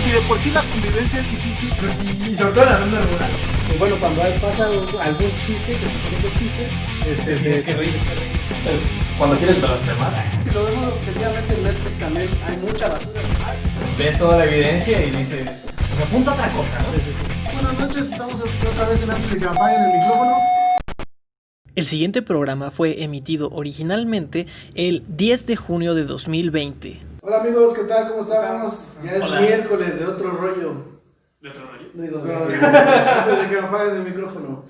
si de por sí la convivencia es difícil. Y sobre todo en la zona rural. Y bueno, cuando pasa algún chiste, que se pone un chiste, Tienes que reír. Pues, cuando quieres blasfemar, si lo vemos objetivamente en Netflix también hay mucha basura. ves toda la evidencia y dices, pues apunta a otra cosa, ¿no? Buenas noches, estamos otra vez en Antes de que apaguen el micrófono. El siguiente programa fue emitido originalmente el 10 de junio de 2020. Hola amigos, ¿qué tal? ¿Cómo estamos? Ya es Hola. miércoles de otro rollo. ¿De otro rollo? Digo, antes de que apaguen el micrófono.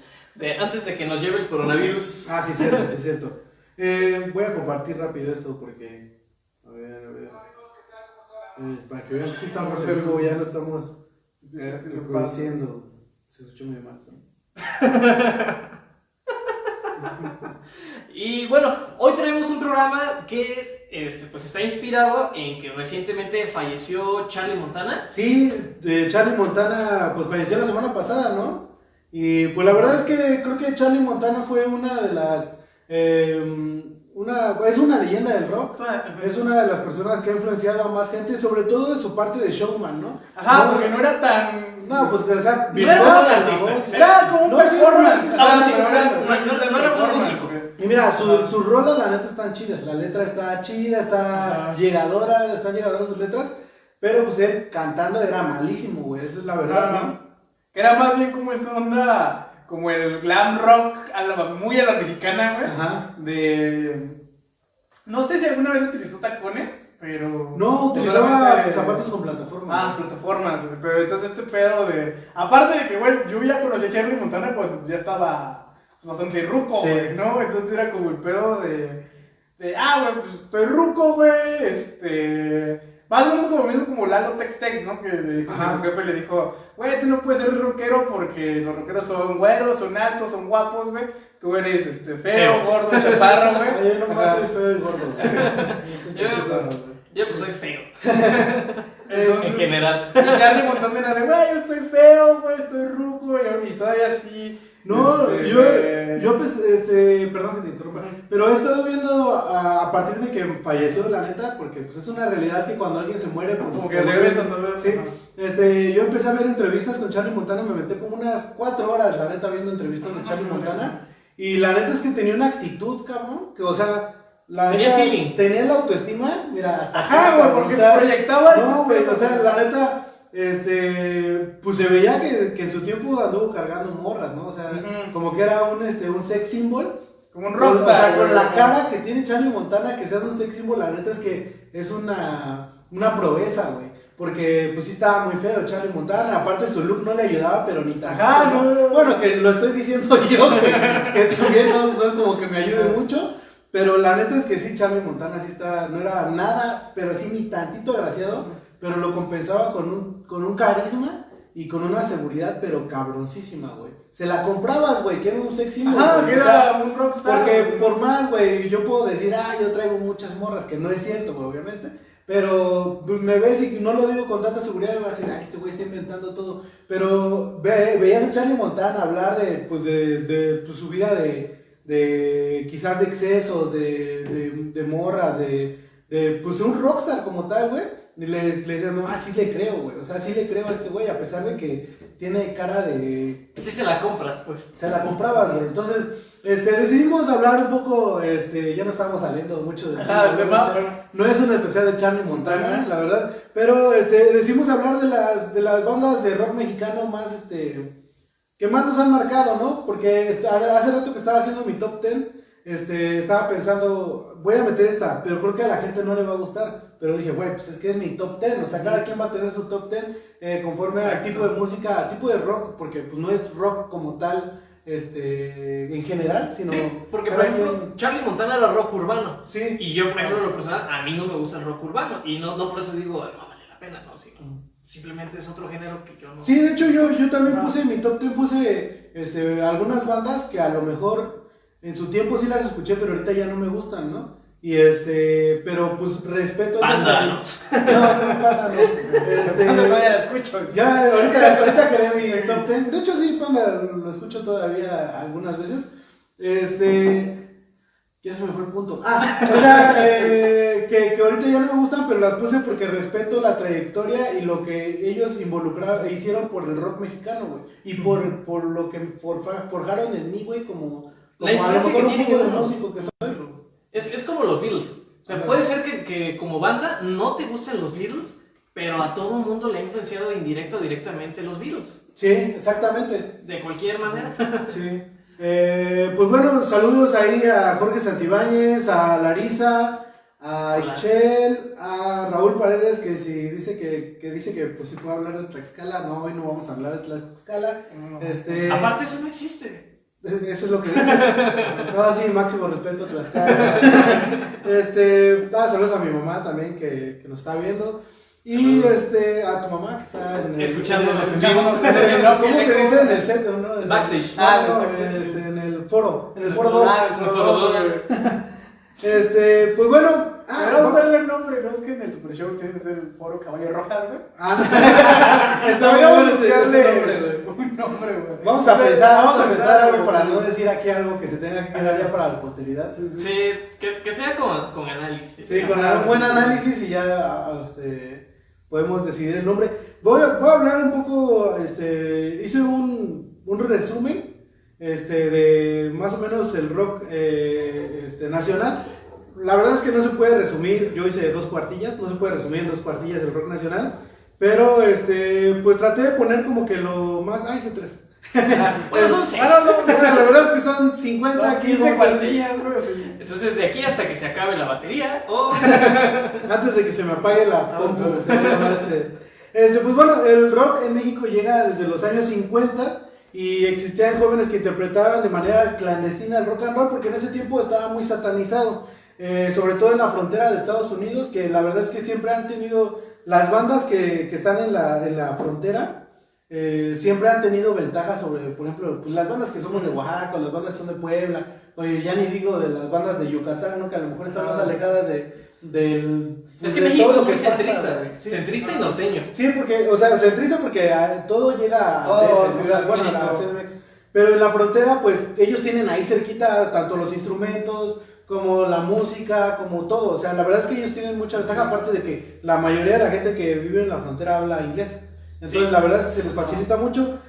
Antes de que nos lleve el coronavirus. Ah, sí, cierto, sí, cierto. Voy a compartir rápido esto porque... A ver. Para que vean que sí estamos en vivo, ya no estamos reproduciendo. Se escuchó muy mal, ¿no? Y bueno, hoy tenemos un programa que pues está inspirado en que recientemente falleció Charlie Montana. Sí, Charlie Montana pues falleció la semana pasada, ¿no? Y pues la verdad es que creo que Charlie Montana fue una de las... es una leyenda del rock, es una de las personas que ha influenciado a más gente, sobre todo en su parte de showman, ¿no? Ajá, No, porque no era tan... No, pues o sea, No era virtuoso, un la artista, voz. Era como un No, performance. sí, Ah, sí, pero no era buen músico. Y mira, sus rolas la neta están chidas, la letra está chida, está llegadora, están llegadoras sus letras, pero pues él cantando era malísimo, güey, esa es la verdad, ¿no? Que era más bien como esta onda, como el glam rock muy a la mexicana, güey. Ajá. No sé si alguna vez utilizó tacones, pero... No, utilizaba solamente- zapatos con plataforma. Plataformas, güey. Pero entonces este pedo de... Aparte de que, güey, yo ya conocí a Charlie Montana cuando ya estaba bastante ruco, Sí. güey, ¿no? Entonces era como el pedo güey, pues estoy ruco, güey, Más o menos como Lalo Tex-Tex, ¿no? Que le dijo que Ajá. su jefe le dijo, güey, tú no puedes ser rockero porque los rockeros son güeros, son altos, son guapos, güey. Tú eres feo, gordo, chaparro, güey. Ay, yo nomás Ajá. soy feo y gordo. Yo pues soy feo, Entonces, en general. Y Charlie Montana era de, güey, yo estoy feo, güey, estoy ruco, y todavía así. No, yo pues, perdón que te interrumpa, pero he estado viendo a partir de que falleció, la neta, porque pues es una realidad que cuando alguien se muere, pues, Como se que muere. regresas a ver. Sí, yo empecé a ver entrevistas con Charlie Montana, me metí como unas 4 horas, la neta, viendo entrevistas de Charlie Montana, y la neta es que tenía una actitud, cabrón, que, o sea, Tenía neta, feeling. tenía la autoestima, mira, hasta Ajá, acá, güey, cabrón, porque o sea, se proyectaba. no, güey, o sea, la neta, pues se veía que en su tiempo anduvo cargando morras, ¿no? O sea, Ujú. como que era un sex symbol. Como un O sea, rockstar. con güey. la cara que tiene Charlie Montana, que seas un sex symbol, la neta es que es una proeza, güey. Porque pues sí estaba muy feo Charlie Montana, aparte su look no le ayudaba, pero ni tan. Ajá, no. Bueno, que lo estoy diciendo yo, que también no es como que me ayude mucho. Pero la neta es que sí, Charlie Montana sí no era nada, pero sí ni tantito agraciado, pero lo compensaba con un carisma y con una seguridad, pero cabroncísima, güey. Se la comprabas, güey, que era un sex symbol. Ajá, güey, que o sea, era un rockstar. porque güey. por más, güey, yo puedo decir, yo traigo muchas morras, que no es cierto, güey, obviamente. Pero pues, me ves y no lo digo con tanta seguridad, me vas a decir, este güey está inventando todo. Pero veías a Charlie Montana hablar de pues, su vida de quizás de excesos, de morras, pues un rockstar como tal, güey. Y le decían, no, sí le creo, güey. O sea, sí le creo a este güey, a pesar de que tiene cara de... Sí se la compras, pues. Se la comprabas, güey. Entonces, decidimos hablar un poco, ya no estábamos saliendo mucho del Ajá, el tema, no es un especial de Charlie Montana, la verdad. Pero, decidimos hablar de las bandas de rock mexicano más, que más nos han marcado, ¿no? Porque hace rato que estaba haciendo mi top 10, estaba pensando, voy a meter esta, pero creo que a la gente no le va a gustar. Pero dije, güey, pues es que es mi top 10, o sea, cada quien va a tener su top 10 conforme al tipo de música, al tipo de rock, porque pues no es rock como tal, en general, sino... Sí, porque por cada ejemplo, quien- Charlie Montana era rock urbano. Sí. Y yo, por ejemplo, en lo personal, a mí no me gusta el rock urbano. Y no por eso digo, no vale la pena, no, sino simplemente es otro género que yo no... Sí, de hecho yo también puse en mi top 10, puse algunas bandas que a lo mejor en su tiempo sí las escuché, pero ahorita ya no me gustan, ¿no? Y pero pues respeto Panda, ¿no? No, Panda no. Todavía la escucho. Ya, ahorita quedé mi top 10. De hecho sí, Panda lo escucho todavía algunas veces. Ya se me fue el punto. O sea, que que ahorita ya no me gustan, pero las puse porque respeto la trayectoria y lo que ellos hicieron por el rock mexicano, güey. Y por lo que forjaron en mí, güey, como La a lo influencia mejor que un tiene poco de cada uno. músico que soy, güey. Es como los Beatles. O sea, puede ser que como banda no te gusten los Beatles, pero a todo el mundo le ha influenciado indirecto o directamente los Beatles. Sí, exactamente. De cualquier manera. Sí. Pues bueno, saludos ahí a Jorge Santibáñez, a Larisa, a Hola. Ixchel, a Raúl Paredes, que si dice que pues si puede hablar de Tlaxcala. No, hoy no vamos a hablar de Tlaxcala. Aparte, eso no existe. Eso es lo que dice. No, sí, máximo respeto a Tlaxcala. Saludos a mi mamá también que nos está viendo. Y a tu mamá que está en el, Escuchándonos en vivo. ¿Cómo se dice en el set? ¿No? Backstage. En el foro. En el foro 2. Ah, el foro 2. Pues bueno. Vamos a darle el nombre, ¿no? Es que en el Super Show tiene que ser el foro Caballo Rojas, güey. Está muy bueno ese nombre, güey. Un nombre, güey. Vamos a pensar algo para no decir aquí algo que se tenga que quedar ya para la posteridad. Sí, que sea con análisis. Sí, con un buen análisis y ya podemos decidir el nombre. Voy a hablar un poco, hice un resumen de más o menos el rock nacional. La verdad es que no se puede resumir, yo hice 2 cuartillas, no se puede resumir en 2 cuartillas el rock nacional, pero pues traté de poner como que lo más, hice 3. Bueno, son 6. La verdad es que son 50, 15 cuartillas, güey. Así. Entonces, de aquí hasta que se acabe la batería, o... Antes de que se me apague la compu, se va a llamar pues bueno, el rock en México llega desde los años 50 y existían jóvenes que interpretaban de manera clandestina el rock and roll porque en ese tiempo estaba muy satanizado, sobre todo en la frontera de Estados Unidos, que la verdad es que siempre han tenido, las bandas que están en la frontera, siempre han tenido ventaja sobre, por ejemplo, pues las bandas que somos de Oaxaca, o las bandas que son de Puebla, oye, ya ni digo de las bandas de Yucatán, ¿no? Que a lo mejor están más alejadas del... Es que de México todo es lo muy que pasa, centrista, güey. Sí. centrista y norteño. Sí, porque, o sea, centrista porque todo llega a Todo, DF, ¿no? ciudad, Bueno, chico. a CDMX. Pero en la frontera, pues, ellos tienen ahí cerquita tanto los instrumentos, como la música, como todo. O sea, la verdad es que ellos tienen mucha ventaja, aparte de que la mayoría de la gente que vive en la frontera habla inglés. Entonces, Sí. la verdad es que se les facilita mucho.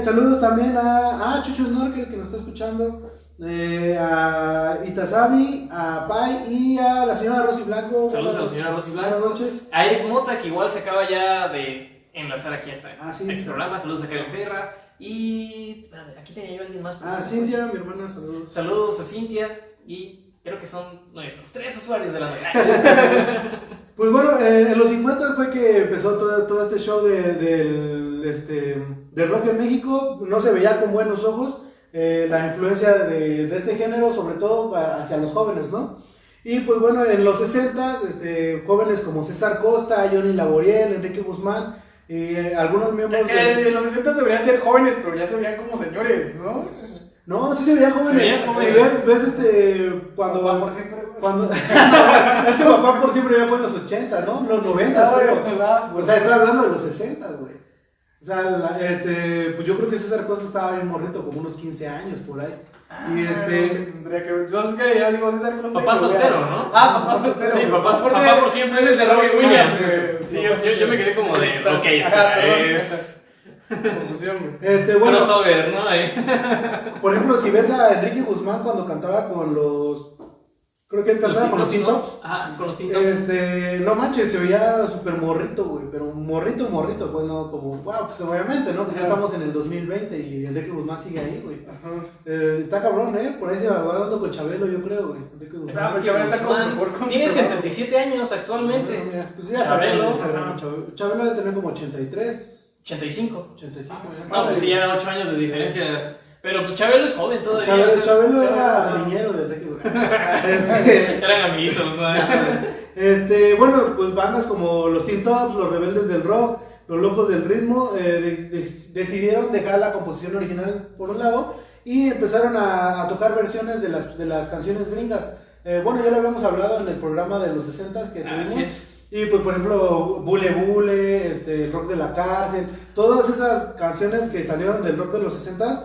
Saludos también a Chucho Snorkel, que nos está escuchando. A Itazabi, a Pai y a la señora Rosy Blanco. Saludos a la señora Rosy Blanco. Buenas noches. A Eric Mota, que igual se acaba ya de enlazar aquí hasta Sí. este programa. Saludos a Karen Ferra. Y espérame, aquí tenía yo a alguien más. Cintia, mi hermana, saludos. Saludos a Cintia. Y creo que son nuestros 3 usuarios de la noche. Pues bueno, en los 50 fue que empezó todo este show del rock en México. No se veía con buenos ojos la influencia de este género, sobre todo hacia los jóvenes, ¿no? Y pues bueno, en los 60 jóvenes como César Costa, Johnny Laboriel, Enrique Guzmán y algunos miembros En los 60 deberían ser jóvenes, pero ya se veían como señores, ¿no? No, sí se veían jóvenes. Se veían jóvenes. Si ves cuando... Papá por siempre. Cuando... es que Papá por siempre ya fue en los 80, ¿no? Los 90, creo. O sea, estoy hablando de los 60, güey. O sea, pues yo creo que César Costa estaba bien morrito, como unos 15 años por ahí. Y Tendría que ver. Yo es que ya digo César Costa. Papá soltero, ¿no? Papá soltero. Sí, papá por siempre es el de Robbie Williams. Sí, yo me quedé como de. Ok, es. Confusión, güey. Bueno, Crossover, ¿no? por ejemplo, si ves a Enrique Guzmán cuando cantaba con los... Creo que él cantaba con los Teen Tops. Ajá, con los Teen Tops. No manches, se veía súper morrito, güey, pero morrito, pues no, como, wow, pues obviamente, ¿no? Porque ya estamos en el 2020 y Enrique Guzmán sigue ahí, güey. Está cabrón, por ahí se va dando con Chabelo, yo creo, güey. Enrique Guzmán. Pero Chabelo está como mejor Tiene conservado. 77 años actualmente. Bueno, pues ya Chabelo. está grande, Chabelo debe tener como 83, 85. 85, ya. No, pues sí, ya 8 años de diferencia. Pero pues Chabelo es joven todavía. o sea, Chabelo era niñero de Enrique Guzmán. Eran amiguitos, ¿no? Bueno, pues bandas como los Teen Tops, los Rebeldes del Rock, los Locos del Ritmo, decidieron dejar la composición original por un lado y empezaron a tocar versiones de las canciones gringas. Bueno, ya lo habíamos hablado en el programa de los 60s que tuvimos. Así es. Y pues por ejemplo, Bule Bule, el rock de la cárcel, todas esas canciones que salieron del rock de los 60s,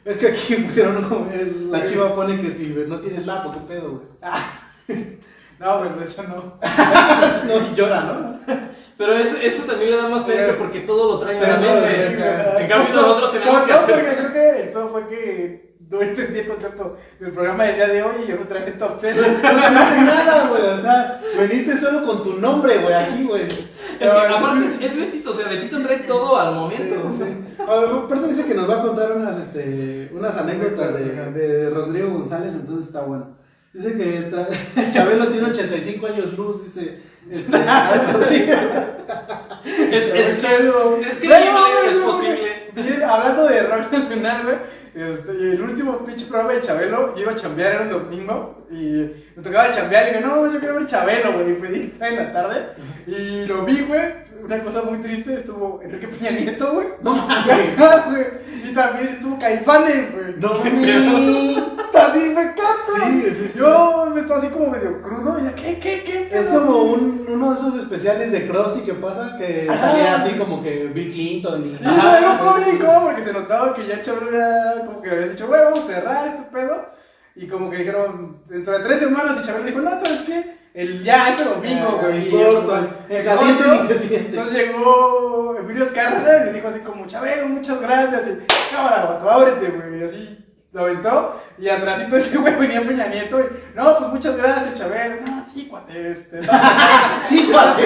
Es que aquí pusieron como la chiva pone que si no tienes lapo, ¿qué pedo, güey? No, güey, de hecho no. No, y llora, ¿no? Pero eso también le da más mérito porque todo lo traen Sí, en la todo mente. lo traen. En cambio nosotros tenemos que No, hacer... porque creo que el pedo fue que no entendí el concepto del programa del día de hoy y yo me traje top 10. No tienes nada, güey. O sea, veniste solo con tu nombre, güey, aquí, güey. Es que aparte es Betito, o sea, Betito trae todo al momento. Aparte dice que nos va a contar unas anécdotas de Rodrigo González, entonces está bueno. Dice que Chabelo tiene 85 años luz, dice. Rodrigo. Es que Bueno, es güey, posible. Bien, hablando de rock nacional, güey, el último pinche programa de Chabelo, yo iba a chambear, era un domingo, y me tocaba chambear, y dije, no, yo quiero ver Chabelo, güey, y pedí en la tarde, y lo vi, güey, una cosa muy triste, estuvo Enrique Peña Nieto, güey, No mames. güey, y también estuvo Caifanes, güey, No mames. así me caso, Sí. yo me estaba así como medio crudo, y dije, ¿qué? Es como uno de esos especiales de Krusty que pasa, que salía así como que Bill Clinton y... Sí, era un poco bien incómodo porque se notaba que ya Chabelo era como que había dicho, güey, vamos a cerrar este pedo. Y como que dijeron, dentro de 3 semanas, y Chabelo dijo, no, ¿sabes qué? Este domingo, güey. El caliente ni se siente. Entonces llegó Emilio Azcárraga y le dijo así como, Chabelo, muchas gracias. Y cámara, vato, ábrete, güey. Y así lo aventó. Y atrásito ese güey venía Peña Nieto. Y, no, pues muchas gracias, Chabelo. No, sí, cuate, Sí, cuate.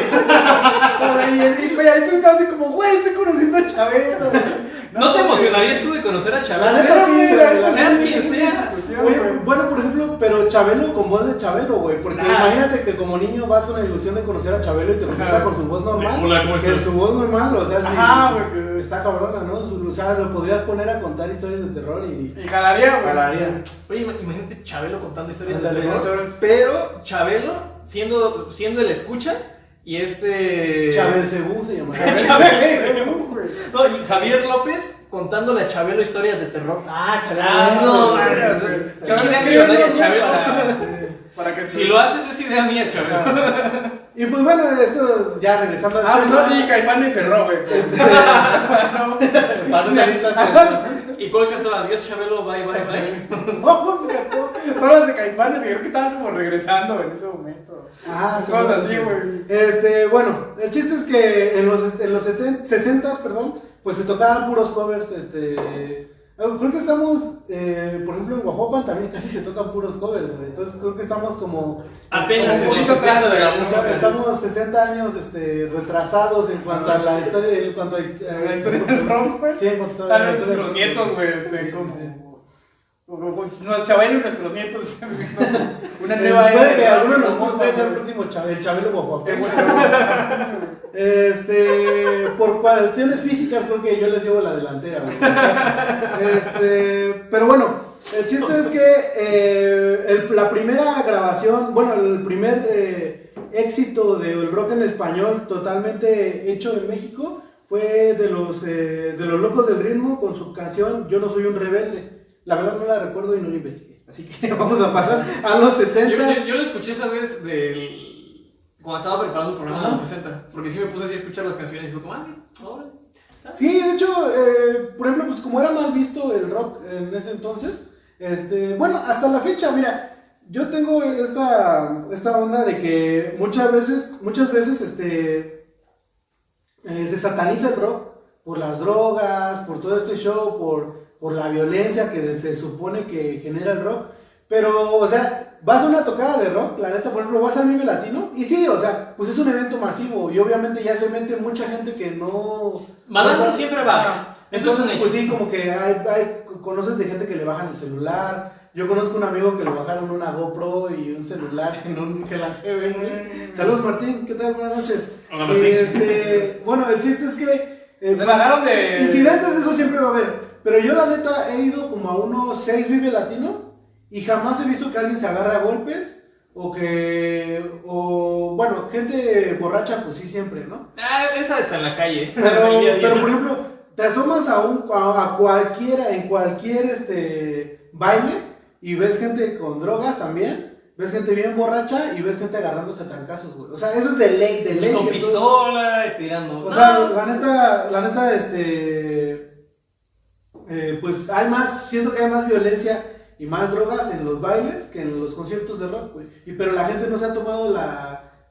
Y Peña Nieto estaba así como, güey, estoy conociendo a Chabelo. ¿No te emocionarías tú de conocer a La Chabelo? neta sí, la Seas neta, quien sí, seas. sí, Oye, güey. bueno, por ejemplo, pero Chabelo con voz de Chabelo, güey. Porque Ah. imagínate que como niño vas con la ilusión de conocer a Chabelo y te contesta con su voz normal. Hola, ¿cómo que estás? su voz normal, o sea, sí, Ajá, güey, que- está cabrona, ¿no? O sea, lo podrías poner a contar historias de terror y Y jalaría, güey. jalaría. Oye, imagínate Chabelo contando historias de Ándale, terror. Pero Chabelo siendo el escucha y Chabel Cebú se llama. Chabelo, güey. No, y Javier López contándole a Chabelo historias de terror. Ah, No, güey. mames. Chabelo, Idea sí, millonaria, güey, Chabelo. Para que Si lo haces es idea mía, Chabelo. Y pues bueno, eso ya regresando al Ah, pues tema. no, y Caifanes cerró, güey. Para no salir tanto. ¿Y cuál cantó? Adiós, Chabelo, bye, bye, bye. No, pues cantó rolas de Caifanes que creo que estaban como regresando en ese momento. Ah, sí, Cosas sí. así, güey. Bueno, el chiste es que en los 60s, perdón, pues se tocaban puros covers, creo que estamos, por ejemplo, en Guajopan también casi se tocan puros covers, güey. Entonces creo que estamos como... Apenas un en poquito los 70 atrás de la de la música. Estamos 60 años retrasados en cuanto a la historia, La historia del rock, güey. Sí, en cuanto a Tal la vez historia nuestros del- nietos, güey, Sí, como... sí. No, Chabelo y nuestros nietos. Una nueva era. Puede que de alguno de rock, nosotros puede ser el próximo el Chabelo Qué Guajopan. mucho. Por cuestiones físicas creo que yo les llevo la delantera, güey. Pero bueno, el chiste es que la primera grabación, bueno, el primer éxito del rock en español totalmente hecho en México fue de los Locos del Ritmo con su canción Yo no soy un rebelde. La verdad no la recuerdo y no la investigué. Así que vamos a pasar a los 70. Yo lo escuché esa vez cuando estaba preparando el programa de los 60. Porque sí me puse así a escuchar las canciones y fue como, ahora. Sí, de hecho, por ejemplo, pues como era mal visto el rock en ese entonces, bueno, hasta la fecha, mira, yo tengo esta onda de que muchas veces, se sataniza el rock por las drogas, por todo este show, por la violencia que se supone que genera el rock, pero, o sea, vas a una tocada de rock, la neta, por ejemplo, vas al Vive Latino, y sí, o sea, pues es un evento masivo, y obviamente ya se mete mucha gente que no... Malandro no- siempre va. Eso es un Entonces, hecho. pues sí, como que conoces de gente que le bajan el celular. Yo conozco un amigo que le bajaron una GoPro y un celular en un que la GB. Saludos Martín, ¿qué tal? Buenas noches. Hola, Martín. Bueno, el chiste es que Se bajaron de. incidentes de eso siempre va a haber. Pero yo la neta he ido como a unos 6 Vive Latino y jamás he visto que alguien se agarre a golpes o bueno, gente borracha pues sí siempre, ¿no? Esa está en la calle. Pero, Día a día. pero por ejemplo, te asomas a cualquiera, en cualquier baile y ves gente con drogas también, ves gente bien borracha y ves gente agarrándose a trancazos, güey. O sea, eso es de ley, de ley. Con Entonces, pistola y tirando. o sea, No, la neta, pues siento que hay más violencia y más drogas en los bailes que en los conciertos de rock, güey. Pero la gente no se ha tomado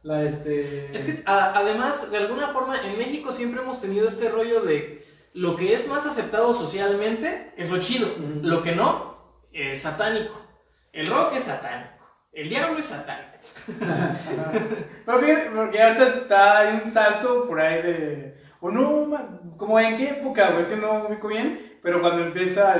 Es que además, de alguna forma, en México siempre hemos tenido este rollo de lo que es más aceptado socialmente es lo chido, lo que no es satánico. El rock es satánico, el diablo es satánico. Pero fíjate, porque ahorita hay un salto por ahí de... O no, como en qué época, güey, es que no ubico bien, pero cuando empieza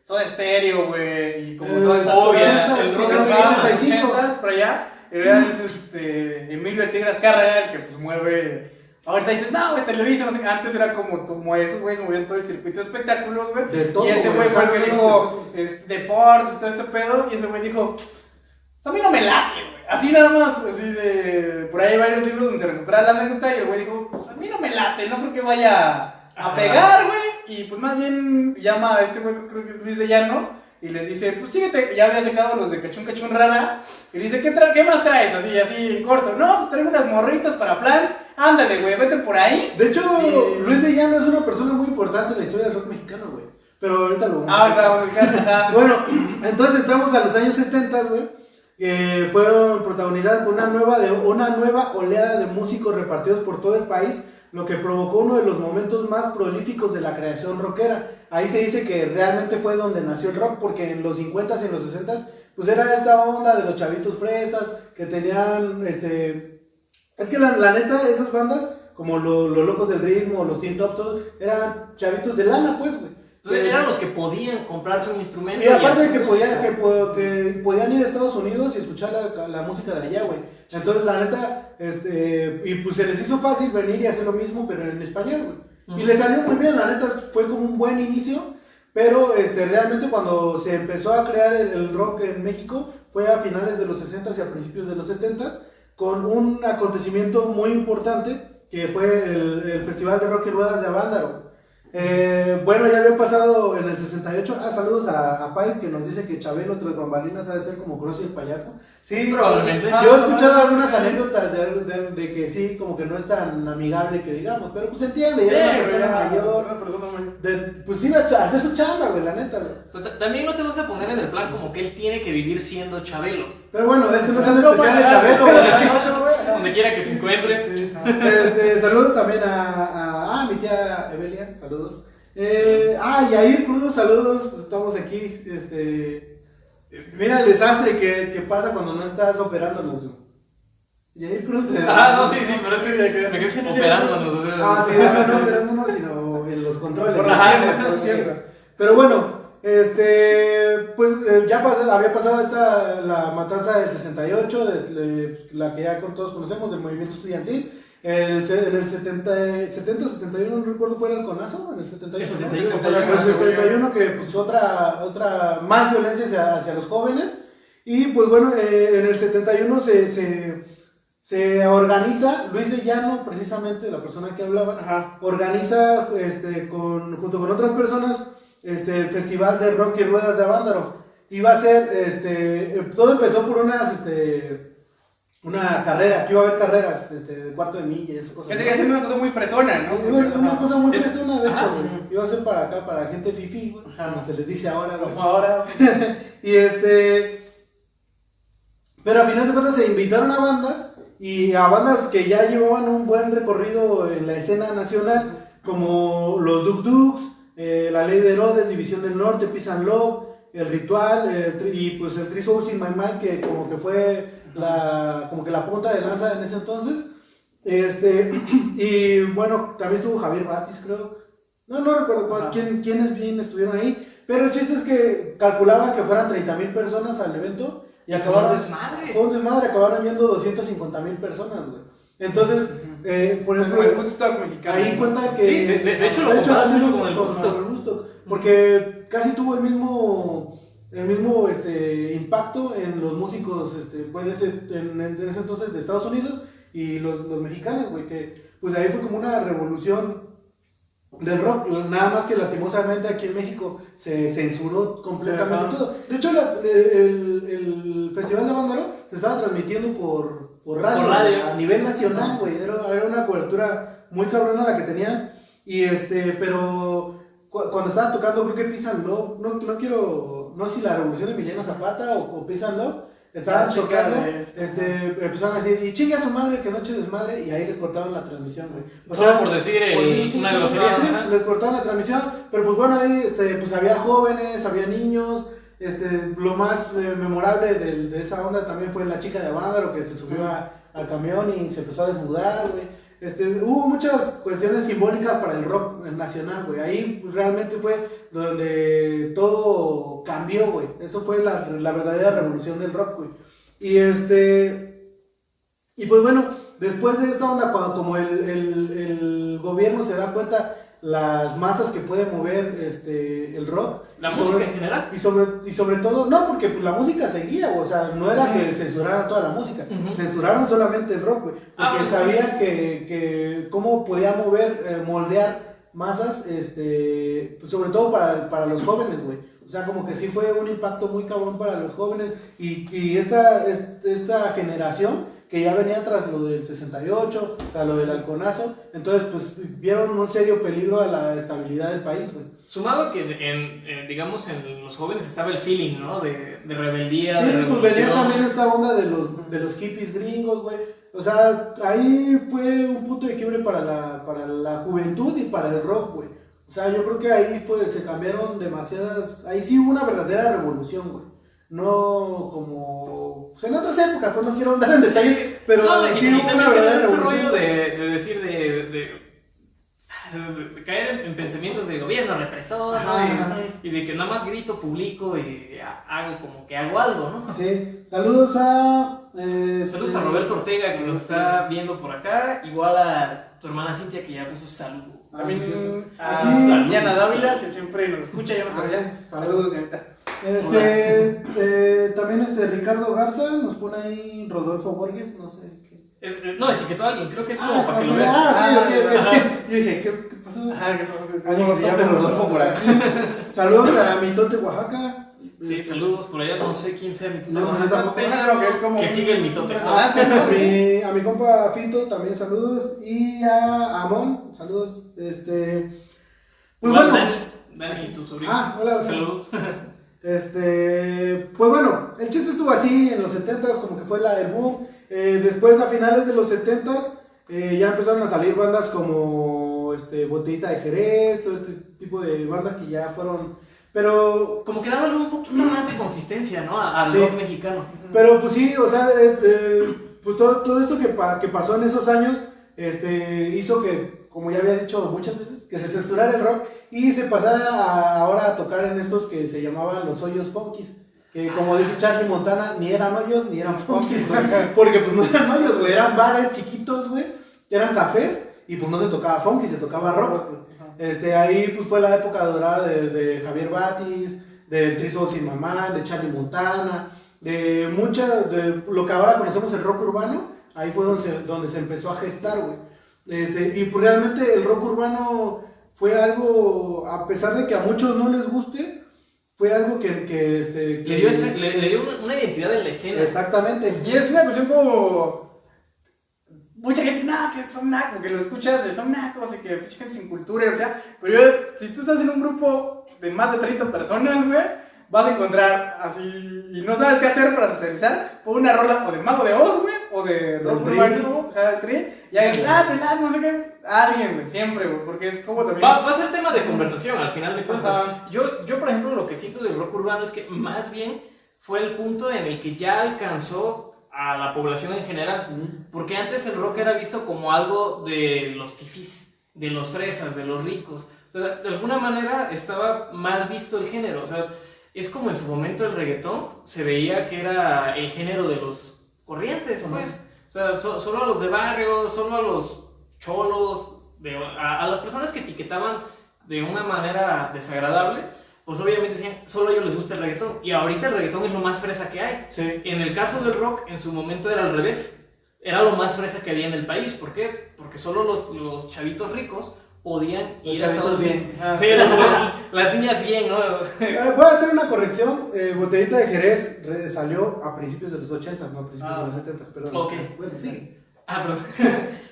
Soda Stereo, güey, y como toda esa Fobia, el rock en los entraba en los 85, 80s, por allá, es Emilio de Tigres Carrera, el que pues mueve... Ahorita dices, no, güey, Televisa, no sé, antes era como esos güeyes movían todo el circuito de espectáculos, güey. De todo, Y ese güey güey, fue el que ¿sabes? dijo, deportes, todo este pedo, y ese güey dijo, a mí no me late, güey. Así nada más, así de... Por ahí hay varios libros donde se recupera la anécdota y el güey dijo, pues a mí no me late, no creo que vaya a pegar, güey. Y pues más bien llama a este güey, creo que es Luis de Llano, y le dice, pues síguete, ya había sacado los de Cachún Cachún Rara. Y le dice, ¿qué más traes? Así corto. No, pues traigo unas morritas para flans. Ándale, güey, vete por ahí. De hecho, Luis de Llano es una persona muy importante en la historia del rock mexicano, güey. Pero ahorita lo vamos Ahorita. Bueno, entonces entramos a los años 70, güey. Fueron protagonizadas por una nueva oleada de músicos repartidos por todo el país, lo que provocó uno de los momentos más prolíficos de la creación rockera. Ahí se dice que realmente fue donde nació el rock, porque en los 50s y en los 60s, pues era esta onda de los chavitos fresas, que tenían, es que la neta, esas bandas, como los Locos del Ritmo, los Teen Tops, todos, eran chavitos de lana, pues, güey. Entonces eran los que podían comprarse un instrumento. Y aparte hacer que música. que podían ir a Estados Unidos y escuchar la música de allá, güey. Entonces, la neta, y pues se les hizo fácil venir y hacer lo mismo, pero en español, güey. Y les salió muy bien, la neta, fue como un buen inicio, pero realmente cuando se empezó a crear el rock en México, fue a finales de los 60s y a principios de los 70s, con un acontecimiento muy importante, que fue el Festival de Rock y Ruedas de Avándaro. Bueno, ya había pasado en el 68. Saludos a Pai, que nos dice que Chabelo tras bambalinas ha de ser como Crossy el payaso. Sí, probablemente. Yo he escuchado algunas anécdotas de que sí, como que no es tan amigable que digamos, pero pues entiende, ya es una persona mayor. Pues sí, hacer su chamba, güey, la neta, güey. O sea, también no te vas a poner en el plan como que él tiene que vivir siendo Chabelo. Pero bueno, no es el especial de Chabelo, güey. Donde quiera que se encuentre. Sí. Saludos también a mi tía Evelia, saludos. Yair Cruz, saludos, estamos aquí. Mira el desastre que pasa cuando no estás operándonos. Yair Cruz. No, sí, pero es que me quedé operándonos. Sí, no operándonos, sino en los controles. Produciendo. Pero bueno, pues ya había pasado la matanza del 68, la que ya todos conocemos, del movimiento estudiantil. En el 70-71, no recuerdo, fue el Halconazo, en el 71. En el 71 que pues otra más violencia hacia los jóvenes. Y pues bueno, en el 71 se organiza, Luis de Llano, precisamente la persona que hablabas, organiza junto con otras personas el Festival de Rock y Ruedas de Avándaro. Iba a ser, todo empezó por una carrera, que iba a haber carreras de cuarto de milla y esas cosas. Que seguía siendo una cosa muy fresona, ¿no? Una cosa muy fresona, de hecho, güey. Iba a ser para acá, para gente fifi, güey, como se les dice ahora, güey. Y pero al final de cuentas se invitaron a bandas, y a bandas que ya llevaban un buen recorrido en la escena nacional, como los Duk Duks, La Ley de Herodes, División del Norte, Peace and Love, El Ritual, y pues el Three Souls in My Mind, que como que fue como que la punta de lanza en ese entonces. Y bueno, también estuvo Javier Batis, creo. No recuerdo quiénes bien estuvieron ahí, pero el chiste es que calculaban que fueran 30,000 personas al evento, y acabaron acabaron viendo 250,000 personas, güey. Entonces, por ejemplo, el Woodstock mexicano. ahí cuenta que sí, de hecho lo comparas mucho con el Woodstock, porque casi tuvo el mismo impacto en los músicos, puede ser en ese entonces de Estados Unidos, y los mexicanos, güey, que pues ahí fue como una revolución del rock, nada más que lastimosamente aquí en México se censuró completamente todo. De hecho, el Festival de Avándaro se estaba transmitiendo por radio a nivel nacional, güey, era una cobertura muy cabrona la que tenían, y pero cuando estaban tocando, creo que Peace and Love, no sé si la revolución de Emiliano Zapata o Peace and Love, estaban tocando, empezaron a decir, y chingue a su madre, que noche desmadre, y ahí les cortaron la transmisión, güey. O sea, por decir una grosería, sí, les cortaron la transmisión, pero pues bueno, ahí pues había jóvenes, había niños, lo más memorable de esa onda también fue la chica de Avándaro que se subió al camión y se empezó a desnudar, güey. Hubo muchas cuestiones simbólicas para el rock nacional, güey. Ahí realmente fue donde todo cambió, güey. Eso fue la verdadera revolución del rock, güey. Y pues bueno, después de esta onda, cuando como el gobierno se da cuenta las masas que puede mover el rock, la música en general, y sobre todo, no, porque pues, la música seguía, o sea, no era que censuraran toda la música, censuraron solamente el rock, güey, porque pues, sabían que cómo podía moldear masas, pues, sobre todo para los jóvenes, güey. O sea, como que sí fue un impacto muy cabrón para los jóvenes y esta generación que ya venía tras lo del 68, tras lo del halconazo, entonces pues vieron un serio peligro a la estabilidad del país, güey. Sumado que digamos en los jóvenes estaba el feeling, ¿no? De rebeldía, sí, de revolución. Pues venía también esta onda de los hippies gringos, güey. O sea, ahí fue un punto de quiebre para la juventud y para el rock, güey. O sea, yo creo que ahí se cambiaron demasiadas, ahí sí hubo una verdadera revolución, güey. No como pues en otras épocas, pues no quiero andar en detalles, pero no, sí hubo una verdadera este revolución. rollo de decir de caer en pensamientos de gobierno represor, ¿no? Y de que nada más grito, publico y hago como que hago algo, ¿no? Sí, saludos a Roberto Ortega que nos está viendo por acá, igual a tu hermana Cintia que ya puso saludo. También Aquí- a Diana Dávila, que siempre nos escucha, ya nos sabía. Saludos, señorita. También Ricardo Garza nos pone ahí Rodolfo Borges, no sé qué. No, etiquetó a alguien, creo que es como para que lo vean. Ok. Yo dije, ¿qué pasó? Alguien que se llama Rodolfo por aquí. Saludos a Mitote, Oaxaca. Sí, saludos por allá, no sé quién sea Mitote. No, yo tampoco, creo que es como que sigue el Mitote. A mi compa Fito también saludos. Y a Amon, saludos. Pues Igual bueno. Dani, tu sobrino. Hola. Saludos. Pues bueno, el chiste estuvo así en los 70s, como que fue el boom. Después, a finales de los 70s, ya empezaron a salir bandas como Botellita de Jerez, todo este tipo de bandas que ya fueron. Pero. Como que dándole un poquito más de consistencia, ¿no? Al Sí. rock mexicano. Pero pues sí, o sea, pues todo esto que pasó en esos años, hizo que, como ya había dicho muchas veces, que se censurara el rock y se pasara ahora a tocar en estos que se llamaban los hoyos funkies. Que como dice Charlie Montana, ni eran hoyos ni eran funkies, güey. Porque pues no eran hoyos, güey, eran bares chiquitos, güey, eran cafés y pues no se tocaba funky, se tocaba rock. Ahí pues fue la época dorada de Javier Batis, del Three Souls in My Mind, de Charlie Montana, de lo que ahora conocemos el rock urbano. Ahí fue donde se empezó a gestar, güey. Y pues realmente el rock urbano fue algo, a pesar de que a muchos no les guste, fue algo que le dio una identidad en la escena. Exactamente. Y es una cuestión como. Mucha gente, no, que son nacos, que lo escuchas, son nacos y que mucha gente sin cultura, o sea. Pero si tú estás en un grupo de más de 30 personas, güey, vas a encontrar así. Y no sabes qué hacer para socializar, pon una rola o de Mago de Oz, güey, o de rock urbano, y ahí, no sé qué. Alguien, güey, siempre, güey, porque es como también. Va a ser tema de conversación al final de cuentas. Ajá. Yo, por ejemplo, lo que siento del rock urbano es que más bien fue el punto en el que ya alcanzó a la población en general. Porque antes el rock era visto como algo de los fifís, de los fresas, de los ricos. O sea, de alguna manera estaba mal visto el género. O sea, es como en su momento el reggaetón se veía que era el género de los corrientes, pues. O sea, solo a los de barrio, solo a los cholos, a las personas que etiquetaban de una manera desagradable, pues obviamente decían, solo a ellos les gusta el reggaetón. Y ahorita el reggaetón es lo más fresa que hay. Sí. En el caso del rock, en su momento era al revés. Era lo más fresa que había en el país. ¿Por qué? Porque solo los chavitos ricos podían ir a Estados Unidos. Sí, las niñas bien, ¿no? Voy a hacer una corrección. Botellita de Jerez salió a principios de los 80s, no a principios de los 70s, perdón. Ok. Bueno, sí. Perdón.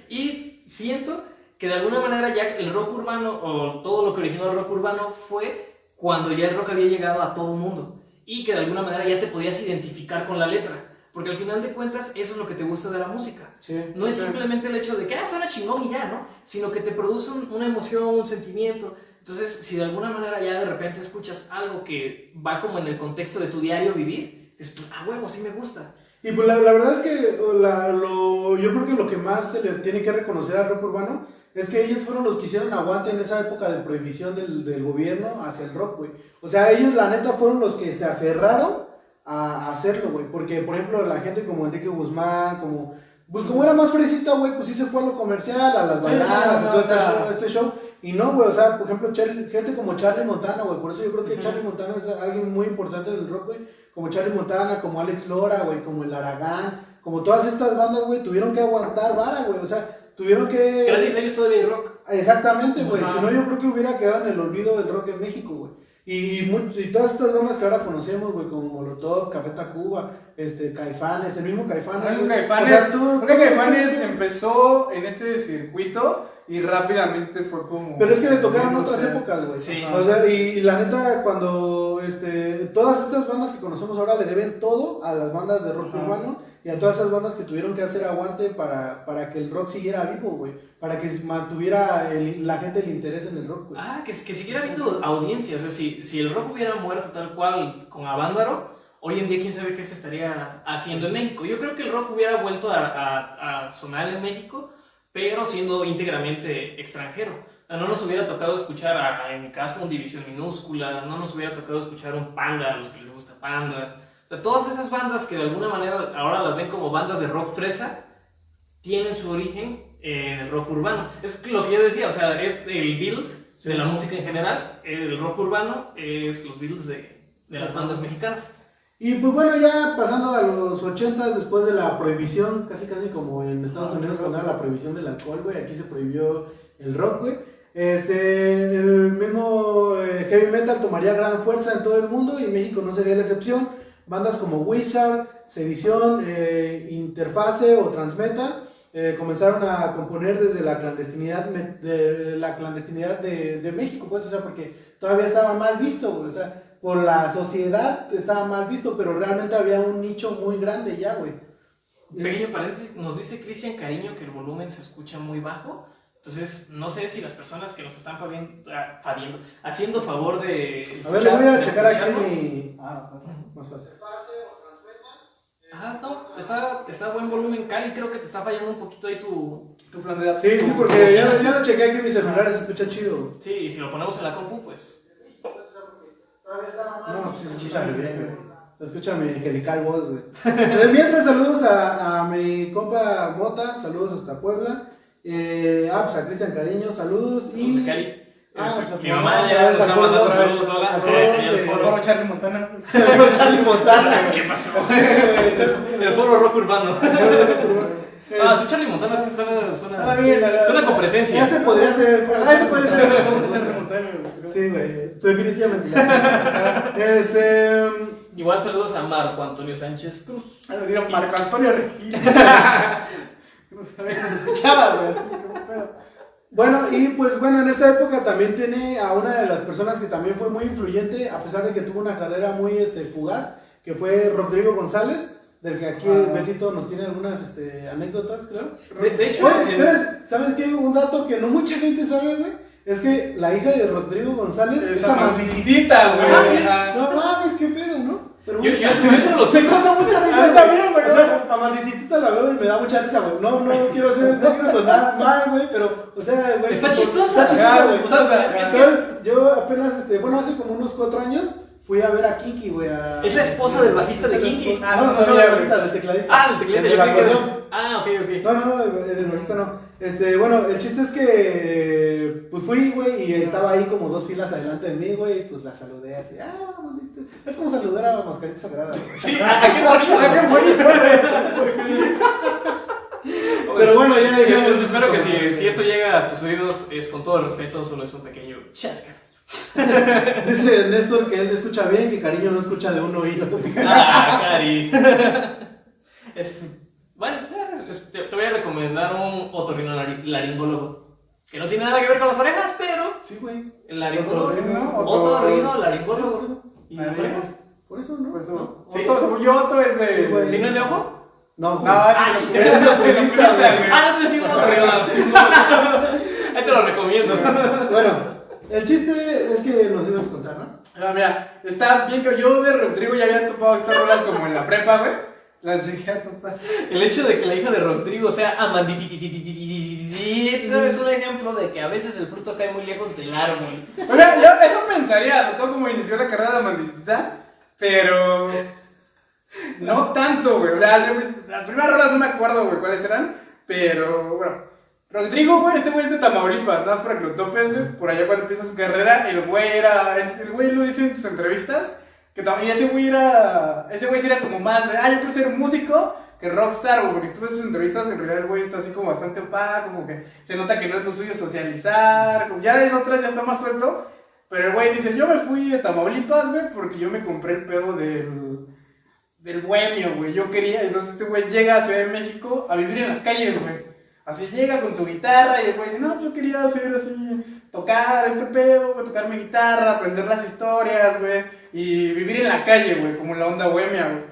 Y siento que de alguna manera ya el rock urbano, o todo lo que originó el rock urbano, fue cuando ya el rock había llegado a todo el mundo, y que de alguna manera ya te podías identificar con la letra. Porque al final de cuentas, eso es lo que te gusta de la música. Sí, no es simplemente el hecho de que suena chingón y ya, ¿no? Sino que te produce una emoción, un sentimiento. Entonces, si de alguna manera ya de repente escuchas algo que va como en el contexto de tu diario vivir, dices, pues, huevo, sí me gusta. Y pues la verdad es que yo creo que lo que más se le tiene que reconocer al rock urbano es que ellos fueron los que hicieron aguante en esa época de prohibición del gobierno hacia el rock, güey. O sea, ellos la neta fueron los que se aferraron a hacerlo, güey. Porque, por ejemplo, la gente como Enrique Guzmán, como era más fresita, güey, pues sí se fue a lo comercial, a las baladas, y todo este show. Y no, güey, o sea, por ejemplo, gente como Charlie Montana, güey. Por eso yo creo que Charlie Montana es alguien muy importante en el rock, güey. Como Charlie Montana, como Alex Lora, güey, como el Aragán, como todas estas bandas, güey, tuvieron que aguantar vara, güey. O sea, tuvieron que... Gracias a ellos todavía hay rock. Exactamente, güey. Si no, yo creo que hubiera quedado en el olvido del rock en México, güey. Y todas estas bandas que ahora conocemos, güey, como Molotov, Café Tacuba, Caifanes, el mismo Caifanes. Creo que Caifanes empezó en ese circuito y rápidamente fue como... Pero es que le tocaron otras épocas, güey. Sí. O sea, y la neta, cuando todas estas bandas que conocemos ahora le deben todo a las bandas de rock urbano y a todas esas bandas que tuvieron que hacer aguante para que el rock siguiera vivo, güey. Para que mantuviera la gente el interés en el rock, güey. Que siguiera habiendo audiencia. O sea, si el rock hubiera muerto tal cual con Avándaro, hoy en día quién sabe qué se estaría haciendo en México. Yo creo que el rock hubiera vuelto a sonar en México, pero siendo íntegramente extranjero. No nos hubiera tocado escuchar, en mi caso, un División Minúscula, no nos hubiera tocado escuchar un Panda, a los que les gusta Panda. O sea, todas esas bandas que de alguna manera ahora las ven como bandas de rock fresa, tienen su origen en el rock urbano. Es lo que yo decía, o sea, es el Beatles de la música en general, el rock urbano es los Beatles de las bandas mexicanas. Y pues bueno, ya pasando a los 80s, después de la prohibición, casi como en Estados Unidos cuando era la prohibición del alcohol, güey, aquí se prohibió el rock, güey. El mismo heavy metal tomaría gran fuerza en todo el mundo y México no sería la excepción. Bandas como Wizard, Sedición, Interfase o Transmeta comenzaron a componer desde la clandestinidad de México, pues, o sea, porque todavía estaba mal visto, güey, o sea, por la sociedad estaba mal visto, pero realmente había un nicho muy grande ya, güey. Pequeño paréntesis, nos dice Cristian Cariño que el volumen se escucha muy bajo. Entonces, no sé si las personas que nos están haciendo favor de... A ver, le voy a checar aquí mi... más fácil. No, está buen volumen, Cari, creo que te está fallando un poquito ahí tu plan de datos. Sí, porque ya lo chequé aquí en mi celular, se escucha chido. Sí, y si lo ponemos en la compu, pues... No, pues se escucha bien, güey. Se escucha mi angelical voz, güey. Mientras, saludos a mi compa Mota, saludos hasta Puebla. Pues a Cristian Cariño, saludos. Y... Cari. Pues, mi mamá ya nos está mandando saludos, hola. El foro Charlie Montana. Charlie Montana. ¿Qué pasó? El foro rock urbano. Sí, Charlie Montana sí suena con presencia. Este podría ser. Este podría ser. Charlie Montana. Sí, güey. Definitivamente. Igual saludos a Marco Antonio Sánchez Cruz. Marco Antonio Regil. No sabía que se escuchaba, güey. Bueno, en esta época también tiene a una de las personas que también fue muy influyente, a pesar de que tuvo una carrera muy fugaz, que fue Rodrigo González, del que aquí Betito nos tiene algunas anécdotas, creo. De hecho, ¿sabes qué? Un dato que no mucha gente sabe, güey, es que la hija de Rodrigo González es Amanditita, güey. No mames, qué pedo, ¿no? Pero yo eso lo sé. Me causa mucha risa. A también, güey. O sea, Amanditita la veo y me da mucha risa, güey. No quiero sonar mal, güey, pero, o sea, güey. Está chistosa. Güey. ¿Sabes? Yo apenas, hace como unos 4 años fui a ver a Kiki, güey. Es la esposa del bajista de Kiki. No, del tecladista. Del tecladista. Del acordeón. Ok. No, del bajista no. Bueno, el chiste es que pues fui, güey, y estaba ahí como 2 filas adelante de mí, güey, y pues la saludé así, maldito. Es como saludar a Mascarita Sagrada, güey. Sí, qué bonito, Pero bueno, ya digamos. Pues espero que si esto llega a tus oídos, es con todo el respeto, solo es un pequeño chascar. Dice Néstor que él escucha bien, que Cariño no escucha de un oído. Cari. Bueno, te voy a recomendar un otorrinolaringólogo. Que no tiene nada que ver con las orejas, pero Sí, güey. el laringólogo, Otorrino, otorrino, laringólogo. ¿Y las orejas? Por eso, ¿no? Por eso. ¿Sí? Otto, según yo, Otto es de. Sí, güey. ¿Si no es de ojo? No, güey. No, es de los oculistas, güey. Ah, no te decía un otorrino. Ahí te lo recomiendo. Bueno, el chiste es que nos ibas a contar, ¿no? Mira, está bien que yo de Rodrigo ya había topado estas rolas como en la prepa, güey. Las llegué a topar. El hecho de que la hija de Rodrigo sea amandititititititititito es un ejemplo de que a veces el fruto cae muy lejos del árbol. Mira, yo eso pensaría, todo como inició la carrera de la manditita, pero no tanto, güey. O sea, las primeras rolas no me acuerdo, güey, cuáles eran, pero bueno. Rodrigo, güey, este güey es de Tamaulipas, nada más para que lo topes, güey. Por allá cuando empieza su carrera, el güey lo dice en sus entrevistas, que también ese güey sí era como más de, yo quiero ser músico que rockstar, güey, porque si tú ves sus entrevistas, en realidad el güey está así como bastante opaco, como que se nota que no es lo suyo socializar, como ya en otras ya está más suelto, pero el güey dice, yo me fui de Tamaulipas, güey, porque yo me compré el pedo del bohemio, güey, yo quería, entonces este güey llega a Ciudad de México a vivir en las calles, güey. Así llega con su guitarra y el güey dice, no, yo quería hacer así, tocar este pedo, güey, tocar mi guitarra, aprender las historias, güey, y vivir en la calle, güey, como la onda bohemia, güey.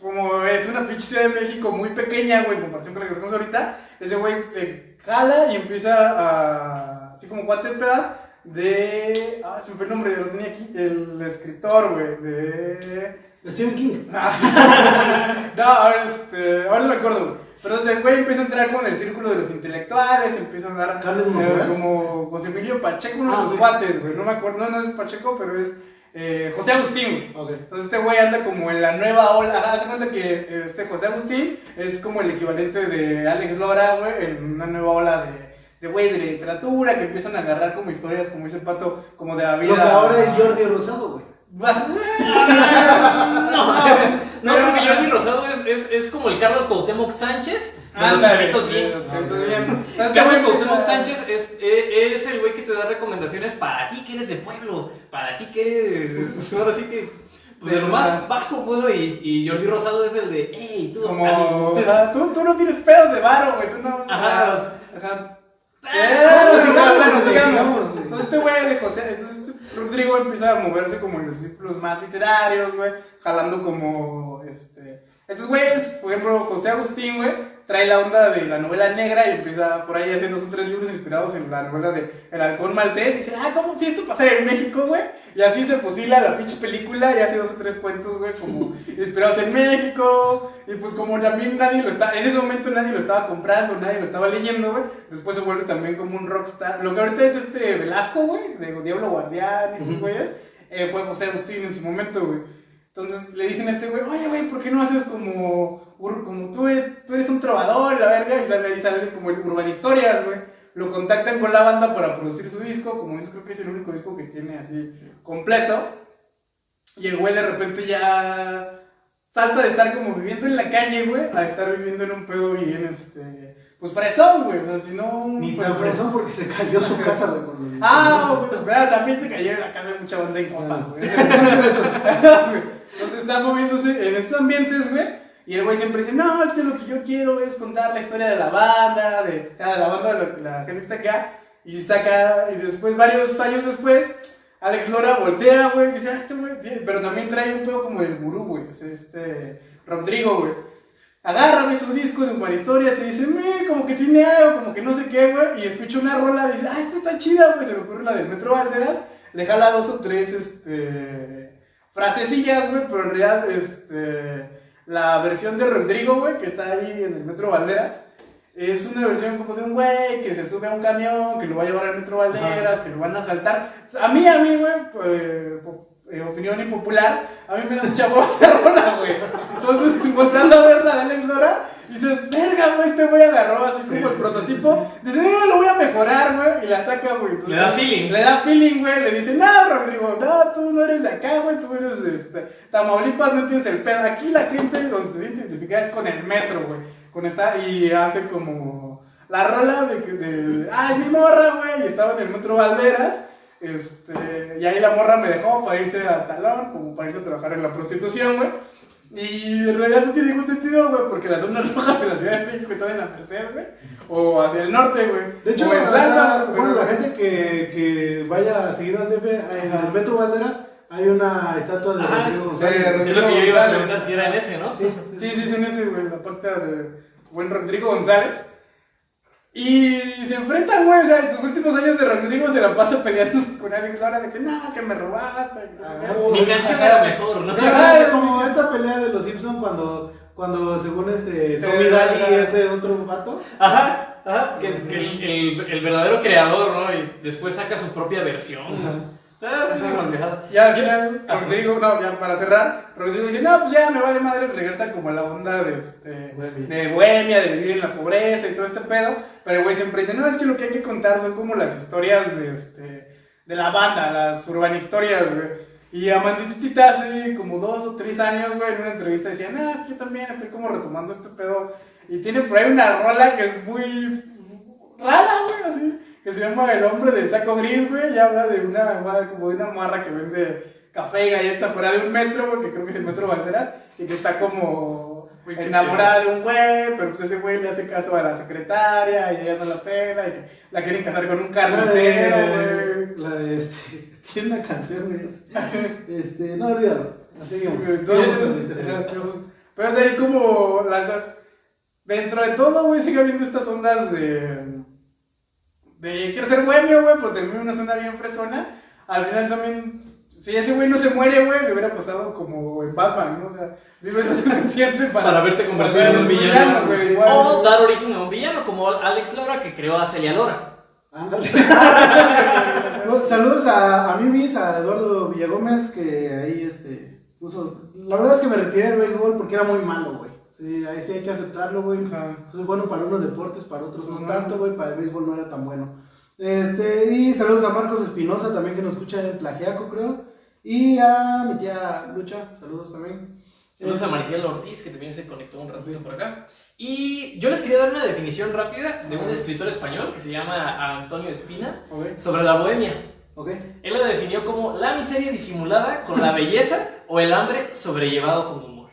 Como es una pinche Ciudad de México muy pequeña, güey, en comparación con la que conocemos ahorita, ese güey se jala y empieza a, así como cuatro pedas de, se me fue el nombre, lo tenía aquí, el escritor, güey, de Stephen King. No, ahora no me acuerdo, güey. Pero entonces el güey empieza a entrar como en el círculo de los intelectuales, empieza a andar como José Emilio Pacheco, uno de sus cuates, güey. No me acuerdo, no es Pacheco, pero es José Agustín, güey. Okay. Entonces este güey anda como en la nueva ola. Haz de cuenta que José Agustín es como el equivalente de Alex Lora, güey, en una nueva ola de güeyes de literatura que empiezan a agarrar como historias, como dice el Pato, como de la vida. Lo que ahora es Jordi Rosado, güey. No, porque Jordi Rosado es como el Carlos Cuauhtémoc Sánchez de los chavitos bien. Carlos Cuauhtémoc Sánchez es el güey que te da recomendaciones para ti que eres de pueblo, para ti que eres, ahora sí que, pues de lo más bajo puedo, y Jordi Rosado es el de, hey, tú, como, tú no tienes pedos de varo, güey, tú no. Ajá. Sigamos. Entonces este güey de José, entonces Rodrigo empieza a moverse como en los círculos más literarios, güey, jalando como, estos güeyes, por ejemplo, José Agustín, güey, trae la onda de la novela negra y empieza por ahí haciendo 2 o 3 libros inspirados en la novela de El Halcón Maltés, y dice, ¿cómo si esto pasara en México, güey? Y así se fusila la pinche película y hace 2 o 3 cuentos, güey, como inspirados en México, y pues como también en ese momento nadie lo estaba comprando, nadie lo estaba leyendo, güey, después se vuelve también como un rockstar, lo que ahorita es Velasco, güey, de Diablo Guardián, y estos güeyes, fue José Agustín en su momento, güey. Entonces le dicen a este güey, oye, güey, ¿por qué no haces como tú eres un trovador, la verga? Y sale como el Urban Historias, güey. Lo contactan con la banda para producir su disco, como dices, creo que es el único disco que tiene así completo. Y el güey de repente ya salta de estar como viviendo en la calle, güey, a estar viviendo en un pedo bien, pues fresón, güey, o sea, si no... Ni tan fresón porque se cayó su casa, güey. Güey, también se cayó en la casa de mucha banda y compas, güey. Entonces está moviéndose en esos ambientes, güey, y el güey siempre dice, no, es que lo que yo quiero es contar la historia de la banda, de la gente que está acá, y está acá, y después, varios años después, Alex Lora voltea, güey, y dice, este güey, pero también trae un pedo como del gurú, güey, Rodrigo, güey. Agarra, güey, su disco de Urban Historias y dice, como que tiene algo, como que no sé qué, güey, y escucha una rola y dice, esta está chida, güey, se me ocurre la del Metro Valderas, le jala 2 o 3, frasecillas, güey, pero en realidad, la versión de Rodrigo, güey, que está ahí en el Metro Valderas, es una versión como de un güey que se sube a un camión, que lo va a llevar al Metro Valderas, que lo van a asaltar. A mí, güey, opinión impopular, a mí me da mucha voz esa rola, güey. Entonces, volteas a ver la de Alex Lora y dices, verga, güey, este güey agarró así como el prototipo. Dice, no, lo voy a mejorar, güey, y la saca, güey. Entonces, le da feeling. Le da feeling, güey. Le dice, no, Rodrigo, no, tú no eres de acá, güey, tú eres de Tamaulipas, no tienes el pedo. Aquí la gente donde se siente identificada es con el metro, güey. Y hace como la rola es mi morra, güey, y estaba en el Metro Valderas. Y ahí la morra me dejó para irse a Talón, como para irse a trabajar en la prostitución, güey. Y en realidad no tiene ningún sentido, güey, porque las zonas rojas en la Ciudad de México están en la Merced, güey, o hacia el norte, güey. De hecho, o en Tlalpan, bueno, pero- la gente que vaya seguido al DF, en el Metro Valderas hay una estatua de Ajá, Rodrigo sí, González. de Es Rodrigo lo que yo iba a González. preguntar si era en ese, ¿no? Sí, Sí, sí, es en ese, güey, la pacta de buen Rodrigo González. Y se enfrentan, güey, o sea, en sus últimos años de Rodrigo se la pasa peleando con Alex Lora de que no, que me robaste. que no sé qué. Mi canción era mejor, ¿no? Ajá, como esta pelea de los Simpsons cuando según Sí, Tommy Daly ajá. ese otro vato. Ajá, que el verdadero creador, ¿no? Y después saca su propia versión. Es una malvejada. Y al final, Rodrigo, no, ya para cerrar, Rodrigo dice, no, pues ya me vale madre, regresa como a la onda de bohemia, de vivir en la pobreza y todo este pedo, pero el güey siempre dice, no, es que lo que hay que contar son como las historias de la banda, las urbanhistorias, güey. Y Amanditita hace como 2 o 3 años, güey, en una entrevista decía, no, es que yo también estoy como retomando este pedo, y tiene por ahí una rola que es muy rara, güey, así, que se llama El hombre del saco gris, güey, y habla de como de una morra que vende café y galletas fuera de un metro, porque creo que es el metro Valderas, y que está como enamorada de un güey, pero pues ese güey le hace caso a la secretaria, y ella no la pela, y que la quieren casar con un carnicero, güey. La de tiene una canción, güey. No, olvídalo. Así Sí, digamos. güey, entonces, pero es ahí como dentro de todo, güey, sigue habiendo estas ondas de quiero ser bohemio, güey, pues termina una zona bien fresona. Al final también, si ese güey no se muere, güey, le hubiera pasado como en Batman, ¿no? O sea, vive lo suficiente Para verte convertido para en un ser villano. güey, igual. O dar origen a un villano, como Alex Lora, que creó a Celia Lora. Ándale. Bueno, saludos a Mimis, a Eduardo Villagómez, que ahí puso. La verdad es que me retiré del béisbol porque era muy malo, güey. Sí, ahí sí hay que aceptarlo, güey. Ajá. Soy bueno para unos deportes, para otros no Ajá. tanto, güey. Para el béisbol no era tan bueno. Y saludos a Marcos Espinosa también, que nos escucha en Tlaxiaco, creo. Y a mi tía Lucha, saludos también. Saludos a Marigel Ortiz, que también se conectó un ratito por acá. Y yo les quería dar una definición rápida de un escritor español que se llama Antonio Espina Ok, sobre la bohemia. ok. Él la definió como la miseria disimulada con la belleza o el hambre sobrellevado con humor.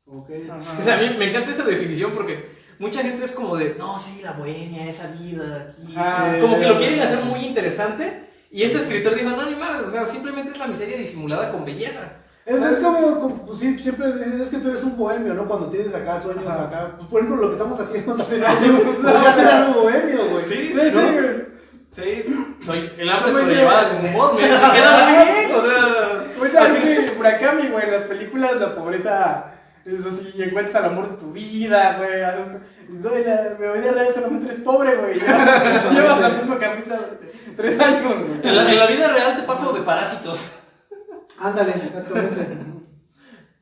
Ok. O sea, a mí me encanta esa definición porque mucha gente es como de, no, sí, la bohemia, esa vida aquí. Ah, Como que lo quieren hacer muy interesante. Y este escritor dijo, no, ni madre, o sea, simplemente es la miseria disimulada con belleza. Es como, pues sí, siempre dicen, es que tú eres un bohemio, ¿no? Cuando tienes acá sueños, Ajá. acá. Pues por ejemplo, lo que estamos haciendo también. Podría ser algo bohemio, güey. Sí, Sí, sí, güey. Sí, soy el hambre Pues, sobrellevada con humor, me queda muy bien, o sea... Pues así que por acá, mi güey, en las películas la pobreza es así, encuentras al amor de tu vida, güey, haces... No, en la vida real solamente eres pobre, güey, llevas la misma camisa durante 3 años, güey. En la vida real te paso de parásitos. Ándale, exactamente.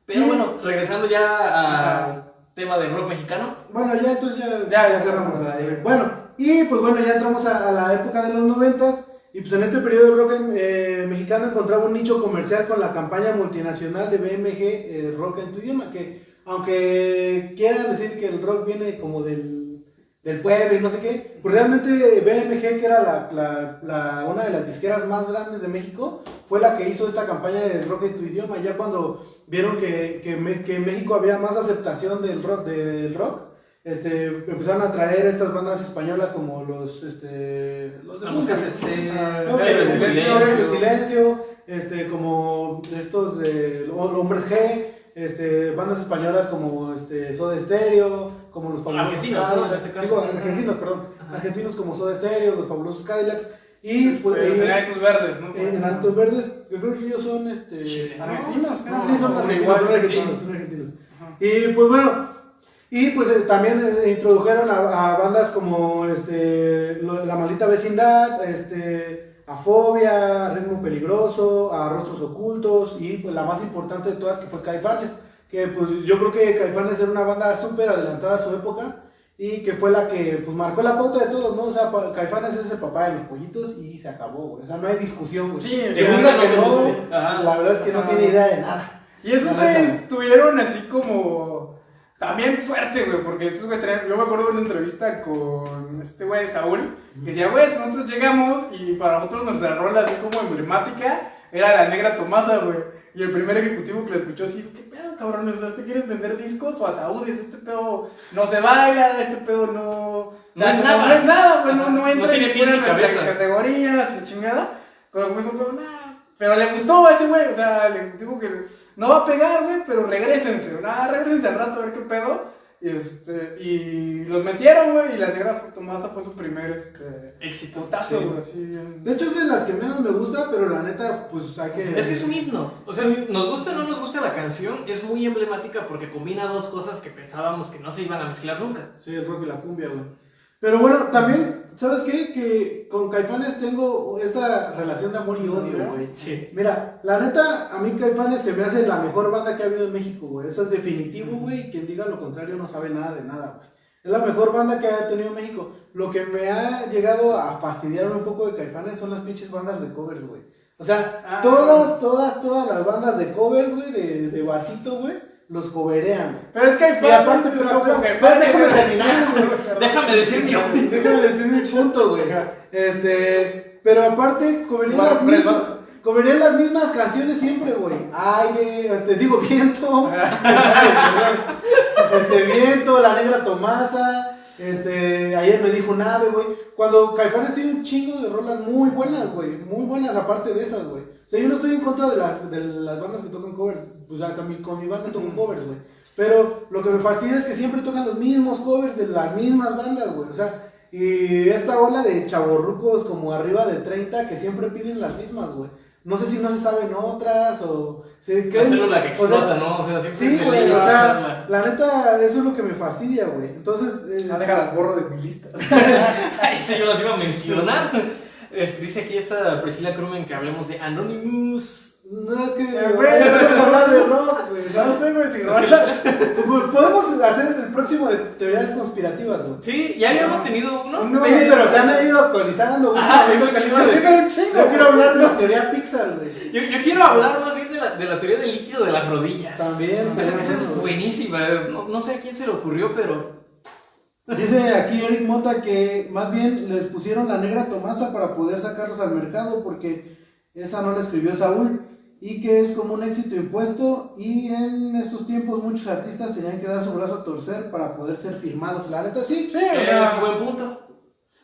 Pero bueno, regresando ya al tema del rock mexicano. Bueno, ya entonces Ya ya cerramos ahí. Bueno, y pues bueno, ya entramos a la época de los 90s. Y pues en este periodo el rock mexicano encontraba un nicho comercial con la campaña multinacional de BMG, Rock en tu idioma, que aunque quieran decir que el rock viene como del pueblo y no sé qué, pues realmente BMG, que era una de las disqueras más grandes de México, fue la que hizo esta campaña de Rock en tu idioma. Ya cuando vieron que en México había más aceptación del rock, empezaron a traer estas bandas españolas como los de Vamos a hacer no, Héroes del Silencio, como estos de Hombres G, bandas españolas como Soda Stereo, como los fabulosos Argentinos, ¿no? En este caso. argentinos, perdón, Ajá. argentinos como Soda Stereo, los fabulosos Cadillacs, y Enanitos Verdes, ¿no? en Altos Verdes, yo creo que ellos son Chilenos. Argentinos, no, sí, son argentinos, sí. son argentinos. Y pues bueno, también introdujeron a bandas como La Maldita Vecindad, a Fobia, a Ritmo Peligroso, a Rostros Ocultos y pues la más importante de todas que fue Caifanes, que pues yo creo que Caifanes era una banda súper adelantada a su época y que fue la que pues marcó la pauta de todos, ¿no? O sea, Caifanes es el papá de los pollitos y se acabó, güey. O sea, no hay discusión, güey. Sí, Si ¿te gusta gusta, que no te no, guste? Ajá. la verdad es que no Ajá. tiene idea de nada. Y esos güeyes tuvieron así como también suerte, güey, porque estos güeyes traían, yo me acuerdo de una entrevista con este güey Saúl, que decía, güey, nosotros llegamos y para nosotros nuestra rola así como emblemática era la Negra Tomasa, güey. Y el primer ejecutivo que la escuchó así, ¿qué pedo, cabrón? O sea, ¿este quieren vender discos o ataúdes? Este pedo no se baila, este pedo no... No es nada. No es nada, güey, no entra tiene en pies ni ninguna de las cabeza. categorías, y chingada. Pero me dijo, pero nada. Pero le gustó a ese güey, o sea, el ejecutivo que no va a pegar, güey, pero regrésense, regrésense al rato a ver qué pedo. Y los metieron, güey, y la Negra Tomasa fue su primer éxito. putazo, Sí. güey, así bien. De hecho es de las que menos me gusta, pero la neta, pues hay que... Es que es un himno. O sea, nos gusta o no nos gusta la canción, es muy emblemática porque combina dos cosas que pensábamos que no se iban a mezclar nunca. Sí, el rock y la cumbia, güey. Pero bueno, también, ¿sabes qué? Que con Caifanes tengo esta relación de amor y odio, güey. Sí. Mira, la neta, a mí Caifanes se me hace la mejor banda que ha habido en México, güey. Eso es definitivo, güey. Quien diga lo contrario no sabe nada de nada, güey. Es la mejor banda que ha tenido México. Lo que me ha llegado a fastidiar un poco de Caifanes son las pinches bandas de covers, güey. O sea, todas las bandas de covers, güey, de barcito, güey, los coverean, güey. Pero es que hay Y aparte, déjame terminar, güey. Déjame decir mi opinión. Déjame decir mi punto, güey. Pero aparte, coverían las mismas canciones siempre, güey. Aire, viento. Viento, la Negra Tomasa. Ayer me dijo un ave, güey. Cuando Caifanes tiene un chingo de rolas muy buenas, güey. Muy buenas, aparte de esas, güey. O sea, yo no estoy en contra de las bandas que tocan covers. O sea, con mi banda toco covers, güey. Pero lo que me fastidia es que siempre tocan los mismos covers de las mismas bandas, güey. O sea, y esta ola de chavorrucos como arriba de 30 que siempre piden las mismas, güey. No sé si no se saben otras o... La célula que explota, ¿no? O sea, siempre sí, se güey, le o va a sea, hacerla. la neta, eso es lo que me fastidia, güey. Entonces... Déjalas borro de mi lista. Ay, sí, yo las iba a mencionar. Dice aquí esta Priscila Krumen que hablemos de Anonymous. No, es que... güey, podemos hablar de rock, güey. No sé, güey, si Es rola. Podemos hacer el próximo de teorías conspirativas, güey. Sí, ya habíamos tenido uno. No, Oye, pero se han ido actualizando, güey. Yo quiero hablar de la teoría Pixar, güey. Yo quiero hablar más bien de la teoría del líquido de las rodillas. También. Esa es buenísima. No sé a quién se le ocurrió, pero... Dice aquí Eric Mota que más bien les pusieron la Negra Tomasa para poder sacarlos al mercado porque esa no la escribió Saúl y que es como un éxito impuesto y en estos tiempos muchos artistas tenían que dar su brazo a torcer para poder ser firmados. La neta sí. Sí, Es un buen punto.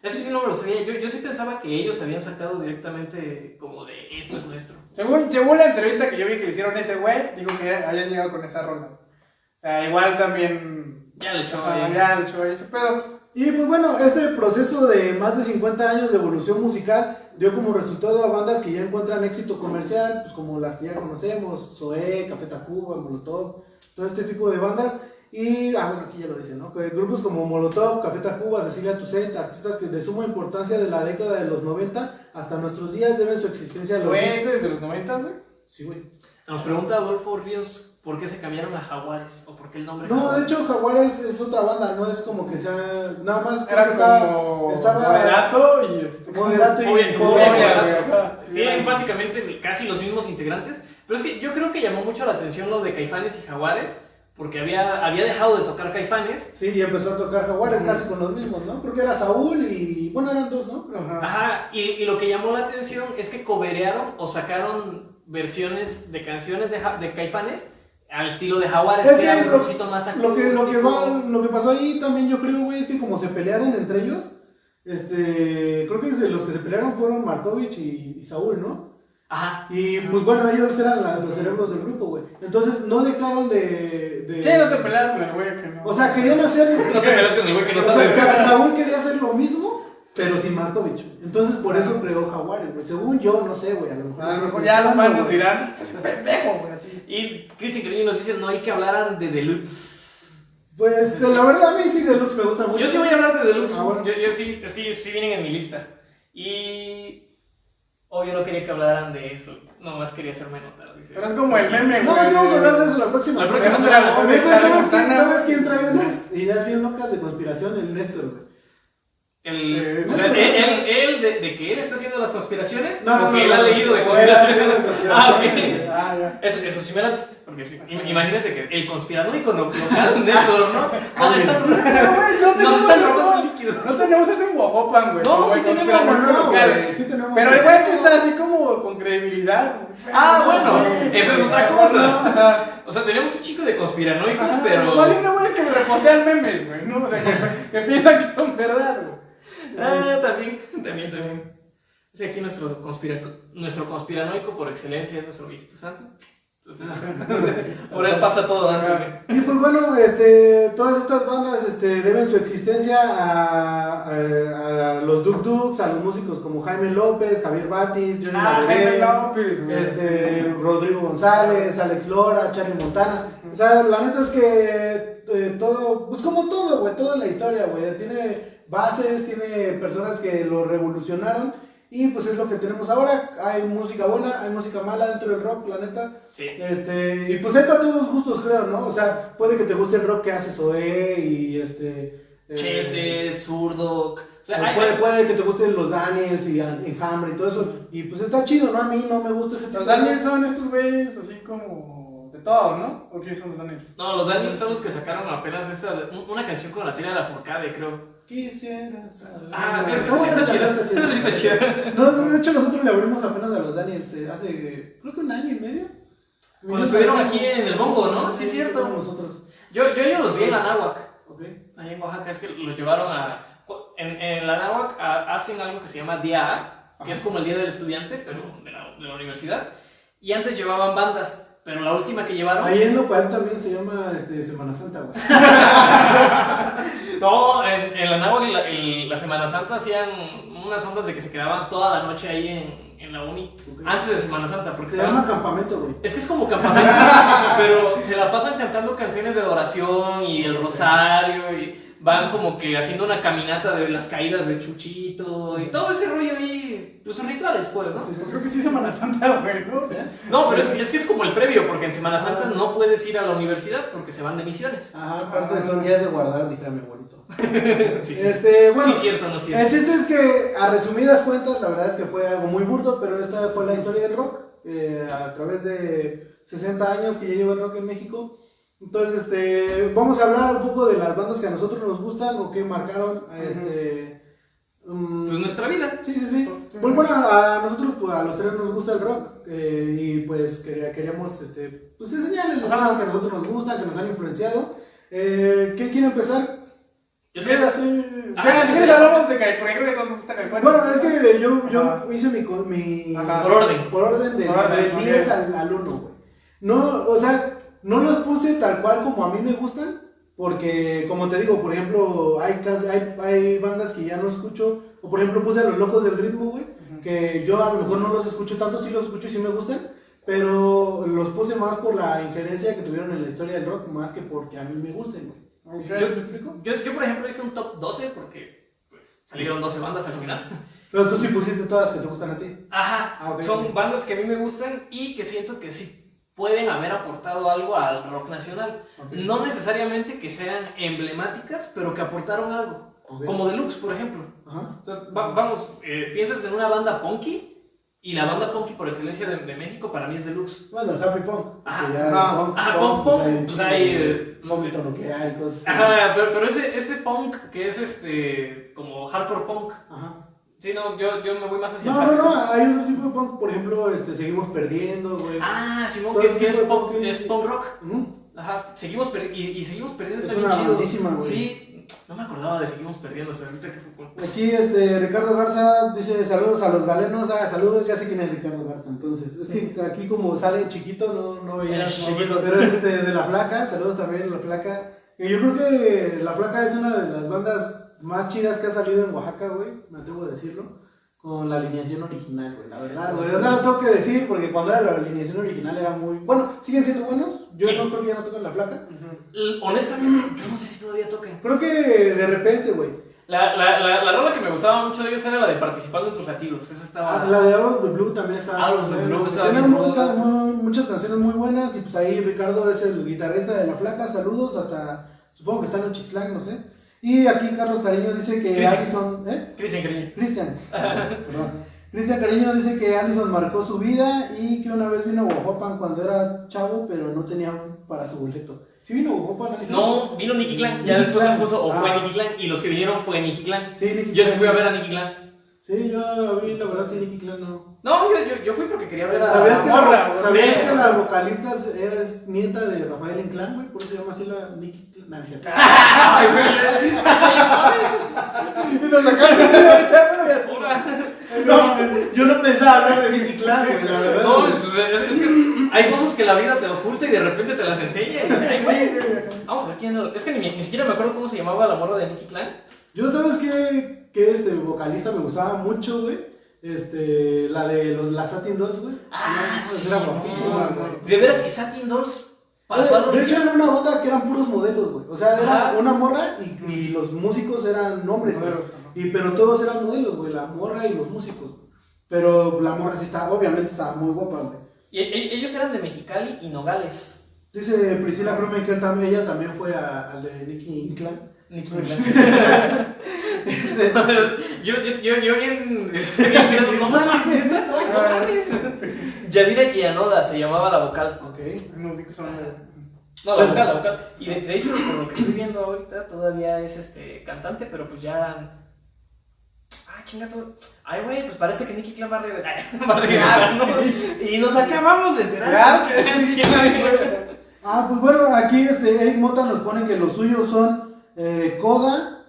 Eso sí no me lo sabía. Yo sí pensaba que ellos habían sacado directamente como de esto es nuestro. Según la entrevista que yo vi que le hicieron a ese güey, digo que habían llegado con esa rola. O sea, igual también... Ya le echó ya le echó ahí ese pedo. Y pues bueno, este proceso de más de 50 años de evolución musical dio como resultado a bandas que ya encuentran éxito comercial, pues como las que ya conocemos, Zoé, Café Tacuba, Molotov, todo este tipo de bandas. Y, bueno, aquí ya lo dicen, ¿no? Que grupos como Molotov, Café Tacuba, Cecilia Toussaint, artistas que de suma importancia de la década de los 90 hasta nuestros días deben su existencia a los... ¿Fue ese desde los 90, güey? Sí, güey. Nos pregunta Adolfo Ríos por qué se cambiaron a Jaguares o por qué el nombre No, de Jaguares. hecho Jaguares es otra banda, no es como que sea... Nada más... Era como Moderato y... Moderato y... Fobia, Fobia, güey. Tienen básicamente casi los mismos integrantes, pero es que yo creo que llamó mucho la atención lo de Caifanes y Jaguares, porque había dejado de tocar Caifanes. Sí, y empezó a tocar Jaguares casi con los mismos, ¿no? Creo que era Saúl y... Bueno, eran dos, ¿no? Pero... Ajá, y lo que llamó la atención es que coverearon o sacaron versiones de canciones de Caifanes al estilo de Jaguares, Es que era que un rockcito más acústico. lo que pasó ahí también yo creo, güey, es que como se pelearon entre ellos, creo que los que se pelearon fueron Markovich y Saúl, ¿no? Ajá. Y pues bueno, ellos eran los cerebros del grupo, güey. Entonces no dejaron de... Sí, no te peleas con el güey que no. O sea, querían hacer... No te peleas con el güey que no o sabe. sea, Saúl quería hacer lo mismo, pero sin Markovich. Entonces por eso creó Jaguares, güey. Según yo, no sé, güey. A lo mejor ya los fans nos dirán, pendejo, güey, así. Y Chris Increíble nos dice, no hay que hablar de Deluxe. Pues la verdad a mí sí Deluxe me gusta mucho. Yo sí voy a hablar de Deluxe. Bueno. Yo sí, es que ellos sí vienen en mi lista. Y... yo no quería que hablaran de eso. Nomás quería hacerme notar. Dice. Pero es como el meme, güey. No, sí vamos a hablar de eso la próxima. La próxima semana. será algo de Charlie Montana, ¿Sabes güey. quién trae unas ideas bien locas de conspiración? El Néstor, güey. O sea, él de que él está haciendo las conspiraciones, No, o no, que no, él no, ha leído de no, conspiraciones. él ha leído de conspiraciones. Ah, ok. Ah, ya. Eso sí me late. Porque sí, imagínate que el conspiranoico local, Néstor, ¿no? Nos están robando el líquido. No tenemos ese en Huajopan, güey. No, sí tenemos, güey. Sí tenemos. Pero el güey que está así como con credibilidad. Ah, bueno, Sí. eso es otra cosa. O sea, tenemos un chico de conspiranoicos, pero... Igual y no, güey, es que me repostean memes, güey, ¿no? O sea, que piensan que son verdad, güey. Ah, también. Sí, aquí nuestro conspiranoico por excelencia es nuestro viejito santo. Entonces, por él pasa todo antes de... Y pues bueno, todas estas bandas deben su existencia a los Duk Duks, a los músicos como Jaime López, Javier Batis, Johnny Jaime Laborde, López, güey. Rodrigo González, Alex Lora, Charlie Montana. O sea, la neta es que todo, pues como todo, güey, toda la historia, güey, tiene bases, tiene personas que lo revolucionaron. Y pues es lo que tenemos ahora. Hay música buena, hay música mala dentro del rock, la neta. Sí. Y pues hay para todos los gustos, creo, ¿no? O sea, puede que te guste el rock que hace Zoé y Chete, Zurdo. O sea, puede que te gusten los Daniels y Enjambre y todo eso. Y pues está chido, ¿no? A mí no me gusta ese tipo Los de rock. Daniels son estos güeyes así como de todos, ¿no? ¿O qué son los Daniels? No, los Daniels son los que sacaron apenas una canción con la tira de la Forcade, creo. Quisiera saber. Ah, ¿Cómo está chida. Está chida. No, de hecho nosotros le abrimos apenas a los Daniels hace, creo que un año y medio. Cuando estuvieron aquí en el Bongo, ¿no? Sí, es cierto. Nosotros. Yo los vi en la Náhuac. Ok. Ahí en Oaxaca, es que los llevaron a... En la Náhuac hacen algo que se llama Día A, que es como el Día del Estudiante, pero de la universidad. Y antes llevaban bandas, pero la última que llevaron... Ahí en Nopal también se llama Semana Santa, güey. No, en la Náhuac la Semana Santa hacían unas ondas de que se quedaban toda la noche ahí en la uni, Okay. antes de Semana Santa. Porque Se llama campamento, güey. Es que es como campamento, pero se la pasan cantando canciones de adoración y el rosario y van como que haciendo una caminata de las caídas de Chuchito y todo ese rollo ahí, pues rituales pues, ¿no? Pues creo que sí es Semana Santa, güey, ¿no? O sea, No, pero es que es como el previo, porque en Semana Santa no puedes ir a la universidad porque se van de misiones. Ajá, aparte son días de guardar, dijera mi abuelito. Sí, sí. Bueno, Sí, cierto, no el cierto. chiste es que a resumidas cuentas, la verdad es que fue algo muy burdo, pero esta fue la historia del rock, a través de 60 años que ya lleva el rock en México. Entonces, vamos a hablar un poco de las bandas que a nosotros nos gustan o que marcaron, Pues nuestra vida. Sí. Pues bueno, a nosotros, pues, a los tres nos gusta el rock, y pues queríamos, pues enseñarles las bandas que a nosotros nos gustan, que nos han influenciado. ¿Quién quiere empezar? Yo ¿qué es tengo- así? Ah, Si quieres hablamos de Caifanes, porque creo que a todos nos gusta Caifanes. Bueno, es que yo Ajá. hice mi Ajá. Por orden. por orden Por orden, del ok. 10 al 1, güey. No, o sea, no los puse tal cual como a mí me gustan, porque como te digo, por ejemplo, hay bandas que ya no escucho, o por ejemplo puse a Los Locos del Ritmo, güey, que yo a lo mejor no los escucho tanto, sí los escucho y sí me gustan, pero los puse más por la injerencia que tuvieron en la historia del rock, más que porque a mí me gusten, güey. Ok. ¿Me explico? Yo, por ejemplo, hice un top 12 porque pues, salieron 12 bandas al final. Pero tú sí pusiste todas que te gustan a ti. Ajá, Ah, ok. son bandas que a mí me gustan y que siento que sí pueden haber aportado algo al rock nacional. Ok. No necesariamente que sean emblemáticas, pero que aportaron algo. Ok. Como Deluxe, por ejemplo. Ajá. O sea, vamos, piensas en una banda punky y la banda punky por excelencia de México para mí es Deluxe. Bueno, el Happy Punk. Ajá. que ya Ajá. punk, Ajá, punk, punk, hay un pues chingo hay, de pues, vómito nuclear y cosas así. Ajá, pero ese punk que es como hardcore punk. Ajá. Sí, no, yo me voy más hacia el No, hardcore. hay otro tipo de punk, por ejemplo, seguimos perdiendo, güey. Ah, Simón, Todo que ese es tipo de punk, punk es punk rock. Ujú. Ajá, seguimos y seguimos perdiendo, Es está bien una chido. bandísima, güey. Sí, no me acordaba de seguimos perdiendo hasta ahorita que fue con... Aquí Ricardo Garza dice saludos a los galenos. Saludos, ya sé quién es Ricardo Garza. Entonces, es que aquí como sale chiquito, no veía. El chiquito. Pero es de La Flaca, saludos también a La Flaca. Y yo creo que La Flaca es una de las bandas más chidas que ha salido en Oaxaca, güey, me atrevo a decirlo. Con la alineación original, güey, la verdad, güey. O sea, lo tengo que decir porque cuando era la alineación original era muy. Bueno, siguen siendo buenos. Yo Sí. no creo que ya no toquen La Flaca. Honestamente, yo no sé si todavía toquen. Creo que de repente, güey. La rola que me gustaba mucho de ellos era la de Participando en tus latidos. Esa estaba... La de Out of the Blue también está. Out of the Blue estaba Tienen bien ruda. muchas canciones muy buenas. Y pues ahí Ricardo es el guitarrista de La Flaca. Saludos hasta. Supongo que está en Chixlac, no sé. Y aquí Carlos Cariño dice que Cristian. Allison. Cristian Cariño. Cristian. Perdón. Cristian Cariño dice que Allison marcó su vida y que una vez vino a Guajuapan cuando era chavo, pero no tenía para su boleto. ¿Sí vino a Guajuapan, Allison? No, vino Nicky Clan. Ya Nicky después se Clan. puso o fue Nicky Clan. Y los que vinieron fue Nicky Clan. Sí, Nicky Yo sí Clan. fui a ver a Nicky Clan. Sí, yo lo vi, la verdad, sí, Nicky Clan no. No, yo fui porque quería ver a ¿Sabías que, Morra, ¿sabías sí. que la vocalista es nieta de Rafael Inclán, güey? Por eso se llama así la Nicky Clan. No, es cierto. Ay, güey. Y nos sacaron así ahorita, güey. Hola. No, yo no pensaba hablar de Nicky Clan, güey, la verdad. No, es que hay cosas que la vida te oculta y de repente te las enseña. Y, ay, güey. Vamos a ver quién. Es que ni siquiera me acuerdo cómo se llamaba la morra de Nicky Clan. Yo, ¿sabes qué vocalista me gustaba mucho, güey? La de las Satin Dolls, güey. Ah, No, sí. era guapísima, güey. De veras, y Satin Dolls pasó algo. De hecho, era una banda que eran puros modelos, güey. O sea, era Ajá. una morra y los músicos eran hombres, güey. Modelos, ajá. Pero todos eran modelos, güey. La morra y los músicos. Pero la morra sí está, obviamente estaba muy guapa, güey. Y ellos eran de Mexicali y Nogales. Dice Priscila Frumen que ella también fue al de Nicky Clan. Nicky Clan. Yo bien. No mames. No mames. Yadira Guianola se llamaba la vocal. Ok. No, digo que son... No, la vocal. Y de hecho, por lo que estoy viendo ahorita, todavía es cantante, pero pues ya. Ah, chingato. Ay, güey, pues parece que Nicky Clan va a regresar, ¿no? Y nos acabamos de enterar. Claro que Ah, pues bueno, aquí Eric Mota nos pone que los suyos son Coda,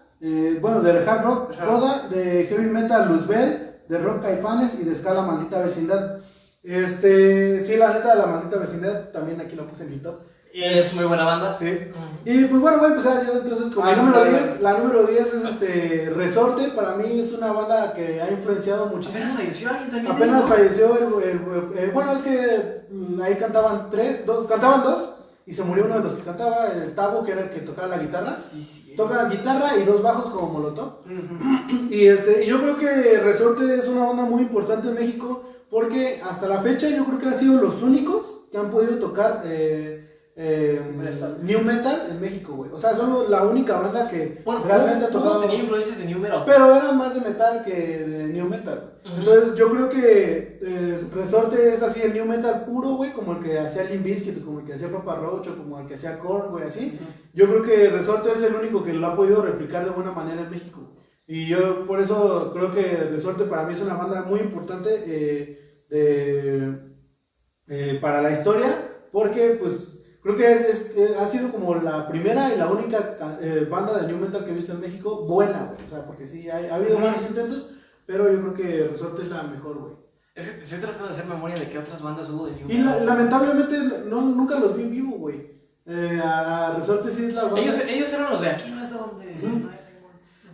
bueno, del hard rock, Ajá. Coda, de heavy metal Luzbel, de rock Caifanes y de Escala Maldita Vecindad. Sí, la neta, la Maldita Vecindad también aquí lo puse en mi top. Y es muy buena banda. Sí. Y pues bueno, voy a empezar yo entonces con Ah, mi número no, 10. La número 10 es Resorte. Para mí es una banda que ha influenciado muchísimo. Apenas falleció alguien también. Apenas ¿no? falleció bueno, es que ahí cantaban dos y se murió uno de los que cantaba, el Tabo, que era el que tocaba la guitarra. Sí, sí. Toca guitarra y dos bajos como Molotov. Y yo creo que Resorte es una banda muy importante en México porque hasta la fecha yo creo que han sido los únicos que han podido tocar New Metal en México, güey. O sea, son la única banda que Bueno, realmente ha ¿cómo tocado. tenía influencias de New Metal? Pero era más de metal que de new metal. Entonces yo creo que Resorte es así el new metal puro, güey, como el que hacía Limp Bizkit, como el que hacía Papa Roach, o como el que hacía Korn, güey, así. Yo creo que Resorte es el único que lo ha podido replicar de buena manera en México. Y yo por eso creo que Resorte para mí es una banda muy importante para la historia, porque pues creo que ha sido como la primera y la única banda de new metal que he visto en México buena, güey. O sea, porque sí, ha habido varios intentos, pero yo creo que Resorte es la mejor, güey. Es que estoy tratando de hacer memoria de qué otras bandas hubo de New Y Metal. lamentablemente nunca los vi en vivo, güey. A Resorte sí es la banda. Ellos eran los de aquí, no es donde. Ujú.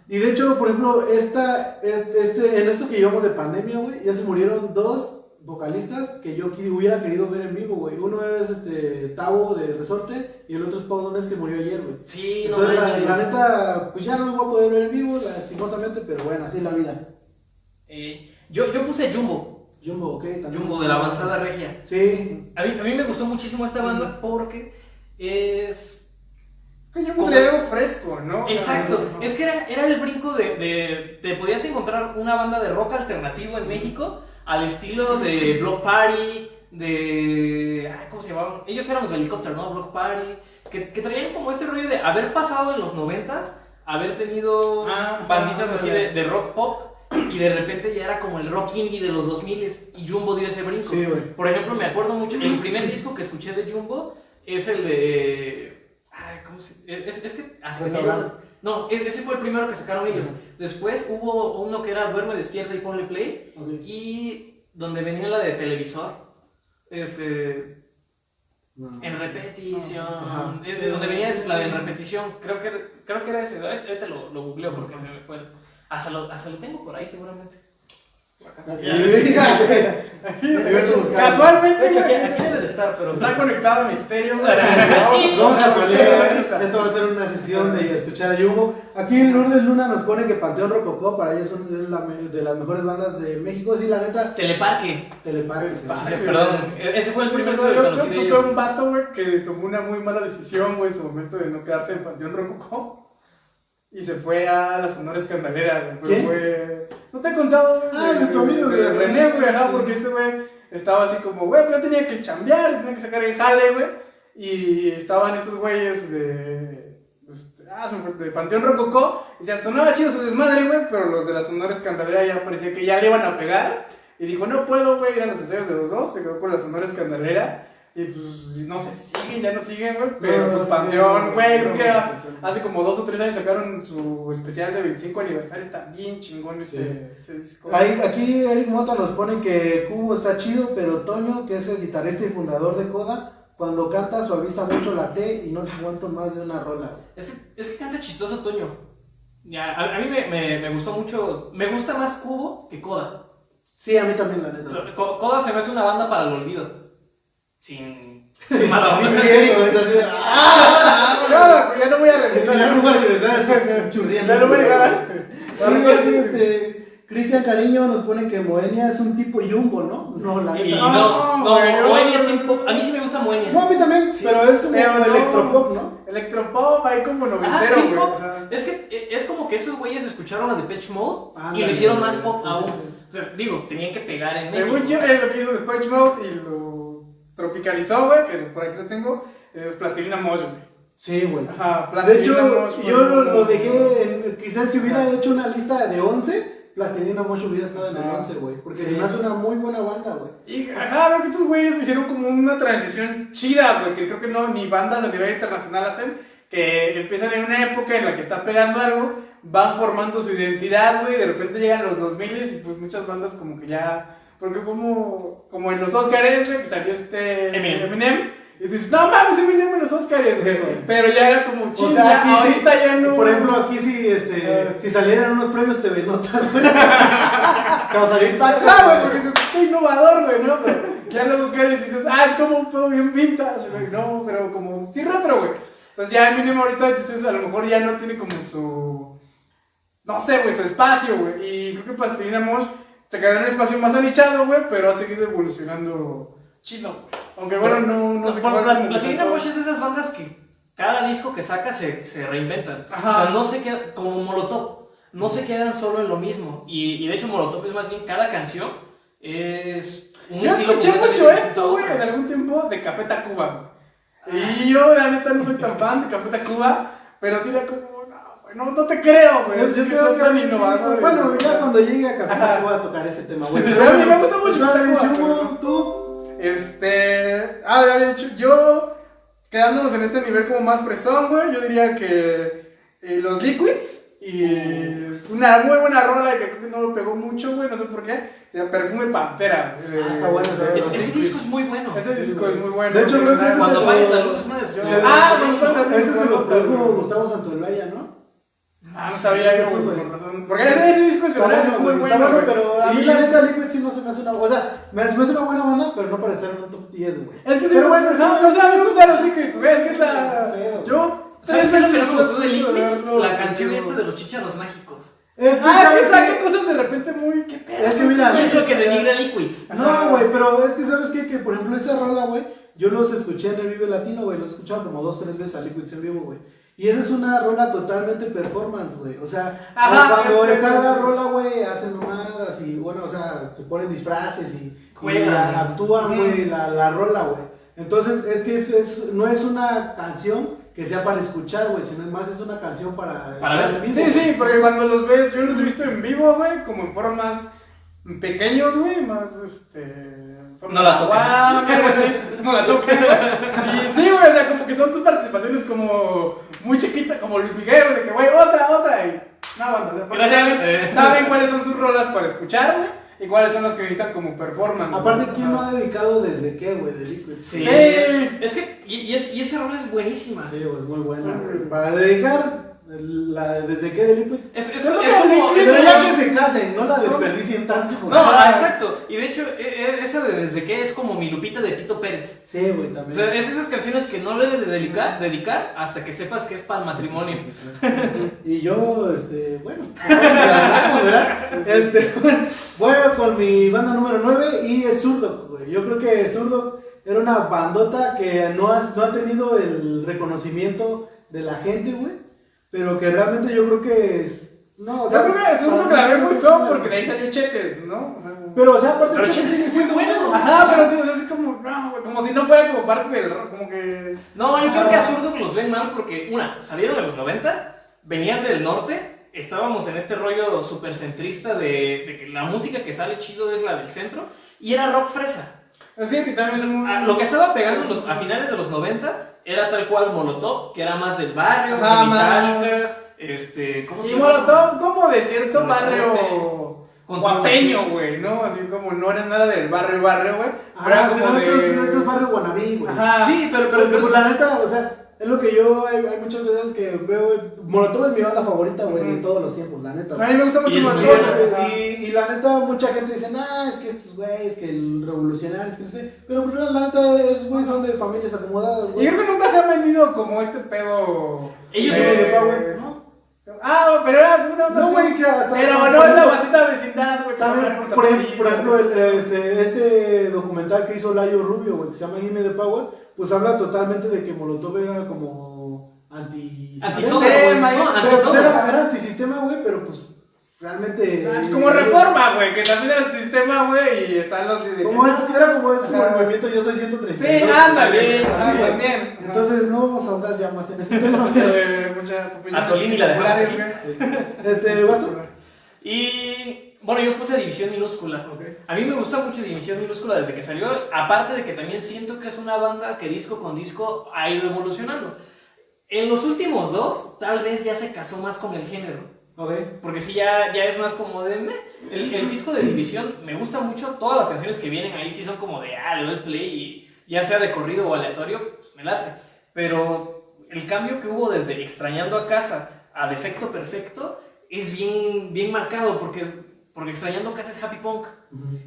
Y de hecho, por ejemplo, en esto que llevamos de pandemia, güey, ya se murieron dos vocalistas que yo hubiera querido ver en vivo, güey. Uno es Tavo de Resorte y el otro es Pau Donés, que murió ayer, güey. Sí, no Entonces, manches. la neta, pues ya no lo voy a poder ver en vivo, lastimosamente, pero bueno, así es la vida. Yo puse Jumbo. Jumbo, ok, también. Jumbo de la avanzada regia. Sí. A mí me gustó muchísimo esta banda porque es. Que yo pondría algo fresco, ¿no? Exacto, es que era el brinco de te podías encontrar una banda de rock alternativo en México al estilo de Block Party, ¿cómo se llamaban? Ellos eran los de Helicóptero, ¿no? Block Party, que traían como este rollo de haber pasado en los 90s, haber tenido banditas así de rock pop, y de repente ya era como el rock indie de los 2000s, y Jumbo dio ese brinco. Sí, güey. Por ejemplo, me acuerdo mucho, el primer disco que escuché de Jumbo es el de... ¿cómo se...? Es que hasta no, ese fue el primero que sacaron ellos. Después hubo uno que era Duerme, Despierta y Ponle Play. Okay. Y donde venía la de televisor. No. En repetición. Ajá. Donde venía la de en repetición. Creo que era ese. Ahorita lo googleo porque se me fue. Hasta lo tengo por ahí seguramente. Por acá. Casualmente, De hecho, aquí güey, debe de estar, pero. está conectado a Misterio, güey. Vamos a poner, esto va a ser una sesión de escuchar a Jumbo. Aquí Lourdes Luna nos pone que Panteón Rococó para ellos es de las mejores bandas de México. Sí, la neta, Teleparque. Teleparque. Perdón, ese fue el primer Yo que creo conocí de que ellos. fue un vato, güey, que tomó una muy mala decisión, güey, en su momento de no quedarse en Panteón Rococó. y se fue a la Sonora Escandalera, güey. Pero ¿Quién? fue... ¿No te he contado, güey? Ah, de tu amigo, de de René, güey, ajá, sí. porque este güey estaba así como, güey, pero yo tenía que chambear, tenía que sacar el jale, güey. Y estaban estos güeyes de Panteón Rococó. Y se sonaba chido su desmadre, güey, pero los de la Sonora Escandalera ya parecía que ya le iban a pegar. Y dijo, no puedo, güey, ir a los ensayos de los dos. Se quedó con la Sonora Escandalera. Y pues, no sé si siguen, ya no siguen, güey. Pero pues Panteón, güey, creo que hace como 2 o 3 años sacaron su especial de 25 aniversario. Está bien chingón ese disco. Aquí Eric Mota nos pone que Cubo está chido, pero Toño, que es el guitarrista y fundador de Coda, cuando canta suaviza mucho la T y no le aguanto más de una rola. Es que canta chistoso Toño. Ya, a mí me gustó mucho. Me gusta más Cubo que Coda. Sí, a mí también, la neta. Coda se me hace una banda para el olvido. Sin mala onda. Y Eric ahorita así de, Ya no voy a regresar. ya no voy a regresar churriendo. Ya no voy a llegar a... Y aquí, Cristian Cariño nos pone que Moenia es un tipo Jumbo, ¿no? No, la Y neta. no, güey, Moenia es un pop. A mí sí me gusta Moenia. No, a mí también, Sí, pero es como pero no. electropop, ¿no? Electropop, ahí como Ah, noventero, sí, güey. pop. Ajá. Es que es como que esos güeyes escucharon a Depeche Mode y Ándale, lo hicieron más sí, pop sí, aún. sí. O sea, digo, tenían que pegar en México. Según yo, lo que hizo Depeche Mode y lo tropicalizó, güey, que por aquí lo tengo, es Plastilina Mosh, güey. Sí, güey. Ajá, De Plastilina hecho, Mosh. yo lo dejé, quizás si hubiera hecho una lista de 11, Plastilina Mosh hubiera estado en el 11, güey. Porque Sí. se me hace una muy buena banda, güey. Y, ajá, veo que estos güeyes hicieron como una transición chida, güey, que creo que no, ni bandas a nivel internacional hacen, que empiezan en una época en la que está pegando algo, van formando su identidad, güey, de repente llegan los 2000 y pues muchas bandas como que ya, porque como en los Oscars, güey, que salió Eminem, y dices, no mames, Eminem en los Oscars, güey, pero ya era como O chido, sea, aquí ahorita sí, ya no. por ejemplo, aquí si salieran unos premios TV Notas, güey, causaría impacto. Claro, güey, porque dices, qué innovador, güey, ¿no? Pero ya en los Oscars dices, es como un pedo bien vintage, güey, no, pero como, sí, retro, güey. Pues ya Eminem ahorita dices, a lo mejor ya no tiene como su, no sé, güey, su espacio, güey. Y creo que Plastilina Mosh se quedó en un espacio más anichado, güey, pero ha seguido evolucionando chido, güey. Aunque bueno, no sé Bueno, cuál Plastilina Mosh es de esas bandas que cada disco que saca se reinventan. Ajá. O sea, no se quedan como Molotov. No se quedan solo en lo mismo. Y de hecho, Molotov es más bien cada canción es un Yo estilo escuché completamente mucho distinto a esto, güey, otro. en algún tiempo de Café Tacuba, güey. Y yo, la neta, no soy tan fan de Café Tacuba, pero sí era como, no te creo, güey. Yo Es que creo son que tan innovadores. bueno, güey. ya cuando llegue a Café voy a tocar ese tema, güey. Pero a mí me gusta mucho Café Tacuba, Jumbo, tú. Ya había dicho, yo, quedándonos en este nivel como más fresón, güey, yo diría que los Liquids y una muy buena rola que creo que no lo pegó mucho, güey, no sé por qué, se llama Perfume Pantera. Está bueno, está bueno. Ese disco es muy bueno. Ese disco es muy bueno. De hecho, creo que ese Cuando se apagues lo- la luz es una decisión. Ese se lo produjo Gustavo Santaolalla, ¿no? No sabía yo, Sí, güey, güey. con razón. Porque ese disco en Está general bueno, es muy güey, bueno, está bueno, güey. pero a mí Y- la neta Liquid sí no se me hace una, o sea, me hace una buena banda, pero no para estar en un top 10, güey. Es que sí, Pero bueno, no sabes gustar los Liquids, güey, es que es la... Pedo. Yo... ¿Sabes qué es lo que no me gustó de de Liquids? verlo, La sí, canción sí, esta güey. de los chícharos mágicos. Es que, Es ¿sabes que saca qué? cosas de repente muy... ¿Qué pedo? Es que mira, ¿Qué es lo que denigra Liquids? No, güey, pero es que sabes qué? Que por ejemplo esa rola, güey, yo los escuché en el Vive Latino, güey, los he escuchado como 2, 3 veces a Liquids en vivo, güey. Y esa es una rola totalmente performance, güey. O sea, Ajá, cuando es está la performance. rola, güey, hacen mamadas y bueno, o sea, se ponen disfraces y Juegan. actúan, güey, la rola, güey. Entonces, es que no es una canción que sea para escuchar, güey, sino más es una canción para Para estar ver. en vivo. Sí, sí, porque cuando los ves, yo los he visto en vivo, güey, como en foros más pequeños, güey, más, No la toquen. algo así, no la toquen, güey. Y sí, güey, o sea, como que son tus participaciones como muy chiquitas, como Luis Miguel, de que, güey, otra, y no, bueno, o sea, porque Gracias. saben cuáles son sus rolas para escuchar, güey, y cuáles son las que necesitan como performance. Aparte, güey. ¿quién no Ajá. ha dedicado desde qué, güey, de Liquid? Sí. Sí. Es que, y ese rol es buenísima. Sí, güey, es muy buena, Sí. güey. Para dedicar desde qué de Liquid. Es Pero como. Pero ya que se casen, no la desperdicien tanto. No, exacto. Y de hecho, esa de Desde que es como mi Lupita de Pito Pérez. Sí, güey, O también. sea, es de esas canciones que no debes de dedicar hasta que sepas que es para el matrimonio. Y yo, bueno, hablamos, ¿verdad? Bueno, voy con mi banda número 9 y es Zurdo, güey. Yo creo que Zurdo era una bandota que no ha tenido el reconocimiento de la gente, güey. pero que realmente yo creo que es... No, o sea, yo creo que seguro que la ve muy feo porque de ahí salió Chetes, ¿no? Pero, o sea, aparte Pero Chetes Chetes sigue es muy siendo bueno. bueno. Ajá, pero es así como, no, güey, como si no fuera como parte del rock, como que... No, yo creo que absurdo que los ven mal porque, salieron de los 90, venían del norte, estábamos en este rollo supercentrista de que la música que sale chido es la del centro, y era rock fresa. Así que también son muy... Lo que estaba pegando a finales de los 90 era tal cual Molotov, que era más del barrio, Ajá, de Metallica, ¿cómo se Y llama? Molotov como de cierto Con barrio contra guapeño, una güey, ¿no? Así como no era nada del barrio, güey. Pero Ah, era sí, como no, de... estos barrios guanabí, güey. Ajá. Sí, pero Pues la neta, o sea, es lo que yo, hay muchas veces que veo, güey. Molotov es mi banda favorita, güey, de todos los tiempos, la neta. A mí me gusta mucho Y es Molotov. muy Ajá. Y la neta, mucha gente dice, nah, es que estos güeyes, que el revolucionario, es que no sé. Pero pues, la neta, esos güeyes son de familias acomodadas, Y güey. creo que nunca se ha vendido como este pedo... ellos de Power, ¿no? Ah, pero era una onda No, así. güey, que hasta... Pero no es la bandita vecindad, güey. También, por ejemplo, este documental que hizo Layo Rubio, güey, que se llama Gimme the Power, pues habla totalmente de que Molotov era como Antitodo, Antisistema, güey. No, Pero pues, antitodo. era antisistema, güey, pero pues realmente... Es como reforma, güey, que también era el sistema, güey, y están los... Como es, era como el Ajá. movimiento Yo Soy 132. Sí, ándale. Sí, Así sí. también. Entonces no vamos a ahondar ya más en ese tema. Pero, A Tolini la dejamos aquí. ¿Guacho? Y bueno, yo puse División Minúscula. A mí me gusta mucho División Minúscula desde que salió. Aparte de que también siento que es una banda que disco con disco ha ido evolucionando. En los últimos dos, tal vez ya se casó más con el género. Ok. Porque sí, ya es más como de... El disco de División me gusta mucho. Todas las canciones que vienen ahí sí son como de... le doy play y ya sea de corrido o aleatorio, pues me late. Pero el cambio que hubo desde Extrañando a Casa a Defecto Perfecto es bien marcado porque Extrañando a Casa es happy punk.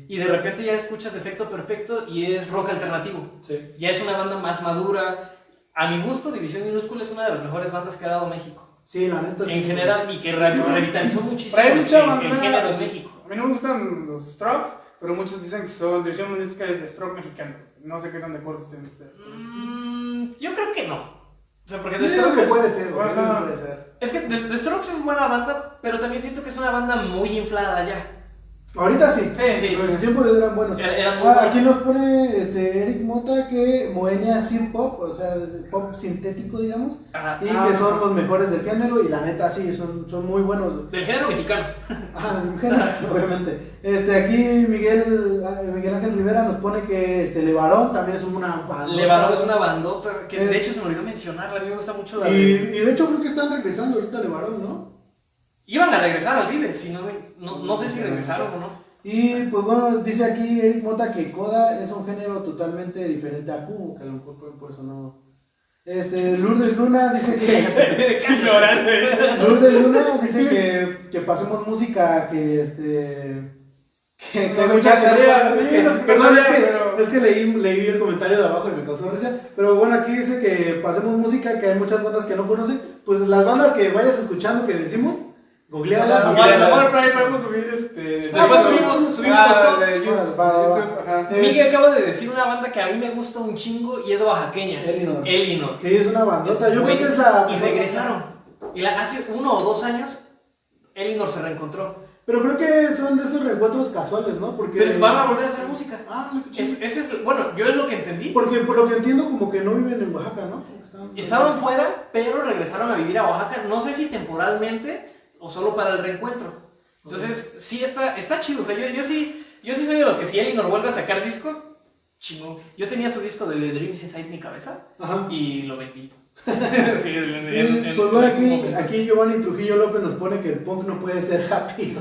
Y de repente ya escuchas Defecto Perfecto y es rock alternativo. Sí. Ya es una banda más madura. A mi gusto, División Minúscula es una de las mejores bandas que ha dado México. Sí, la neta. En sí. general, y que revitalizó muchísimo Pero hay el mucha banda- género en México. A mí no me gustan los Strokes, pero muchos dicen que son División Minúscula es de Stroke mexicano. No sé qué tan de acuerdo estén ustedes. Yo creo que no. O sea, porque Yo The creo Strokes que es, puede ser, güey. Ajá. Puede ser. es que The Strokes es buena banda, pero también siento que es una banda muy inflada ya. Ahorita sí. Sí. Pero en su tiempo eran buenos. Eran muy buenos. Aquí nos pone Eric Mota que Moenia Synth Pop, o sea, pop sintético, digamos. Ajá. Y que son los mejores del género. Y la neta, sí, son muy buenos. Del género mexicano. Ajá, en general, obviamente. Aquí Miguel Ángel Rivera nos pone que Levarón también es una banda. Levarón es una bandota que de hecho se me olvidó mencionarla. A mí me gusta mucho la Y de... de hecho creo que están regresando ahorita Levarón, ¿no? Iban a regresar al Vive, si no sé si regresaron o no. Y pues bueno, dice aquí Eric Mota que Coda es un género totalmente diferente a Q, que a lo mejor por eso no. Lourdes Luna dice que. Lourdes Luna dice que pasemos música que No, muchas tareas, es sí, que- no sé qué perdón, tareas, pero- es que leí el comentario de abajo y me causó risa. Pero bueno, aquí dice que pasemos música, que hay muchas bandas que no conocen. Pues las bandas que vayas escuchando que decimos, googlealas. A lo mejor por ahí podemos subir Después subimos post-ups. de YouTube, ajá. Miguel acaba de decir una banda que a mí me gusta un chingo y es oaxaqueña. Elinor. Sí, es una bandota. Yo creo que es la. Y regresaron. Y hace 1 o 2 años, Elinor se reencontró. Pero creo que son de esos reencuentros casuales, ¿no? Porque Pero van a volver a hacer música. Ah, no, qué chido. Ese es, bueno, yo es lo que entendí. Porque por lo que entiendo, como que no viven en Oaxaca, ¿no? Estaban fuera, pero regresaron a vivir a Oaxaca. No sé si temporalmente o solo para el reencuentro. Entonces, sí está chido. O sea, yo sí soy de los que si Elinor vuelve a sacar disco, chingón. Yo tenía su disco de The Dreams Inside mi cabeza. Ajá. Y lo vendí. Sí, Pues bueno, aquí Giovanni Trujillo López nos pone que el punk no puede ser happy.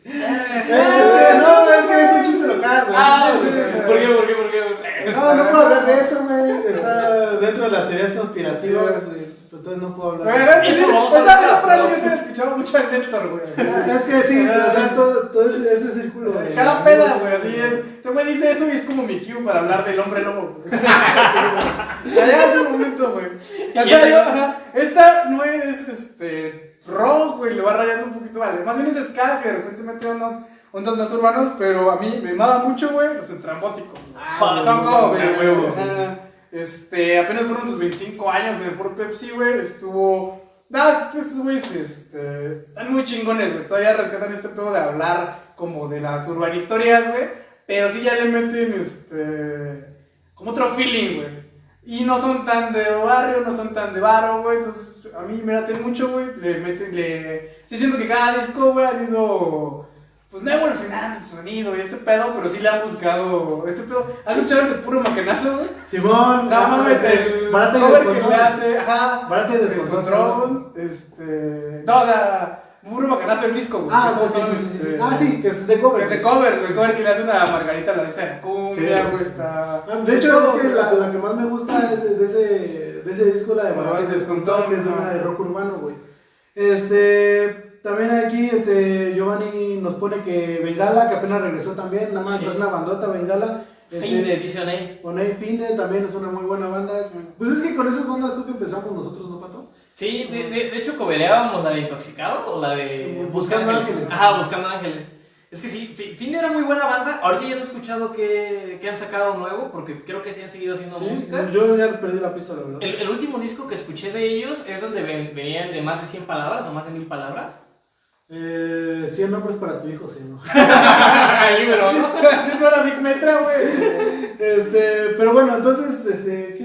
No, es que es un chiste local, güey. Ah, Un sí. chiste local. ¿Por qué? No puedo hablar de eso, güey. Está dentro de las teorías conspirativas, güey. Entonces no puedo hablar de eso. Eso lo vamos a hablar. Esa frase yo he escuchado mucho a Néstor, güey. Es que sí, o sea, todo ese círculo. de- Cada peda, güey, así es. Ese güey dice eso y es como mi cue para hablar del hombre lobo. Ya es el momento, güey. Ya Ya está, sé. yo, ajá. Esta no es rock, güey, le va rayando un poquito, vale. Más bien es ska que de repente mete ondas más urbanos, pero a mí me mama mucho, güey, los entrambóticos. Fuck, Son como, güey, a huevo. ajá. Apenas fueron sus 25 años en el Foro Pepsi, güey. Estuvo No, estos güeyes están muy chingones, güey. Todavía rescatan este pedo de hablar como de las urbanhistorias, güey. Pero sí ya le meten, como otro feeling, güey. Y no son tan de barrio, no son tan de varo, güey. Entonces, a mí me laten mucho, güey. Sí siento que cada disco, güey, han ido, pues no evolucionando su sonido y este pedo, pero sí le han buscado este pedo. ¿Has escuchado el de Puro Macanazo, güey? Simón, No mames, el Barata y cover que le Descontrol. hace, ajá. Barata y Descontrol. No, o sea, Puro Macanazo el disco, güey. Ah, Que sí, todos sí, sí, son, sí. Ah, sí, que es de cover. Es de covers, güey. El cover que le hace una Margarita, la de esa cumbia, Sí. güey, está... De hecho, es que la que más me gusta es de ese disco, la de Barata y Descontrol, que es una de rock urbano, güey. También aquí, Giovanni nos pone que Bengala, que apenas regresó también, nada más, Sí. es una bandota, Bengala. Fin de edición ahí. Con el Finde también es una muy buena banda. Pues es que con esas bandas creo que empezamos nosotros, ¿no, Pato? Sí, de hecho cobereábamos la de Intoxicado o la de Buscando Ángeles. Ajá, Buscando Ángeles. Es que sí, Finde era muy buena banda. Ahorita ya no he escuchado que han sacado nuevo, porque creo que sí han seguido haciendo música. Yo ya les perdí la pista, la verdad. El último disco que escuché de ellos es donde venían de más de 100 palabras o más de 1000 palabras. 100 nombres para tu hijo, sí, ¿no? Libro, ¿no? Así no era Big Metra, güey. Pero bueno, entonces,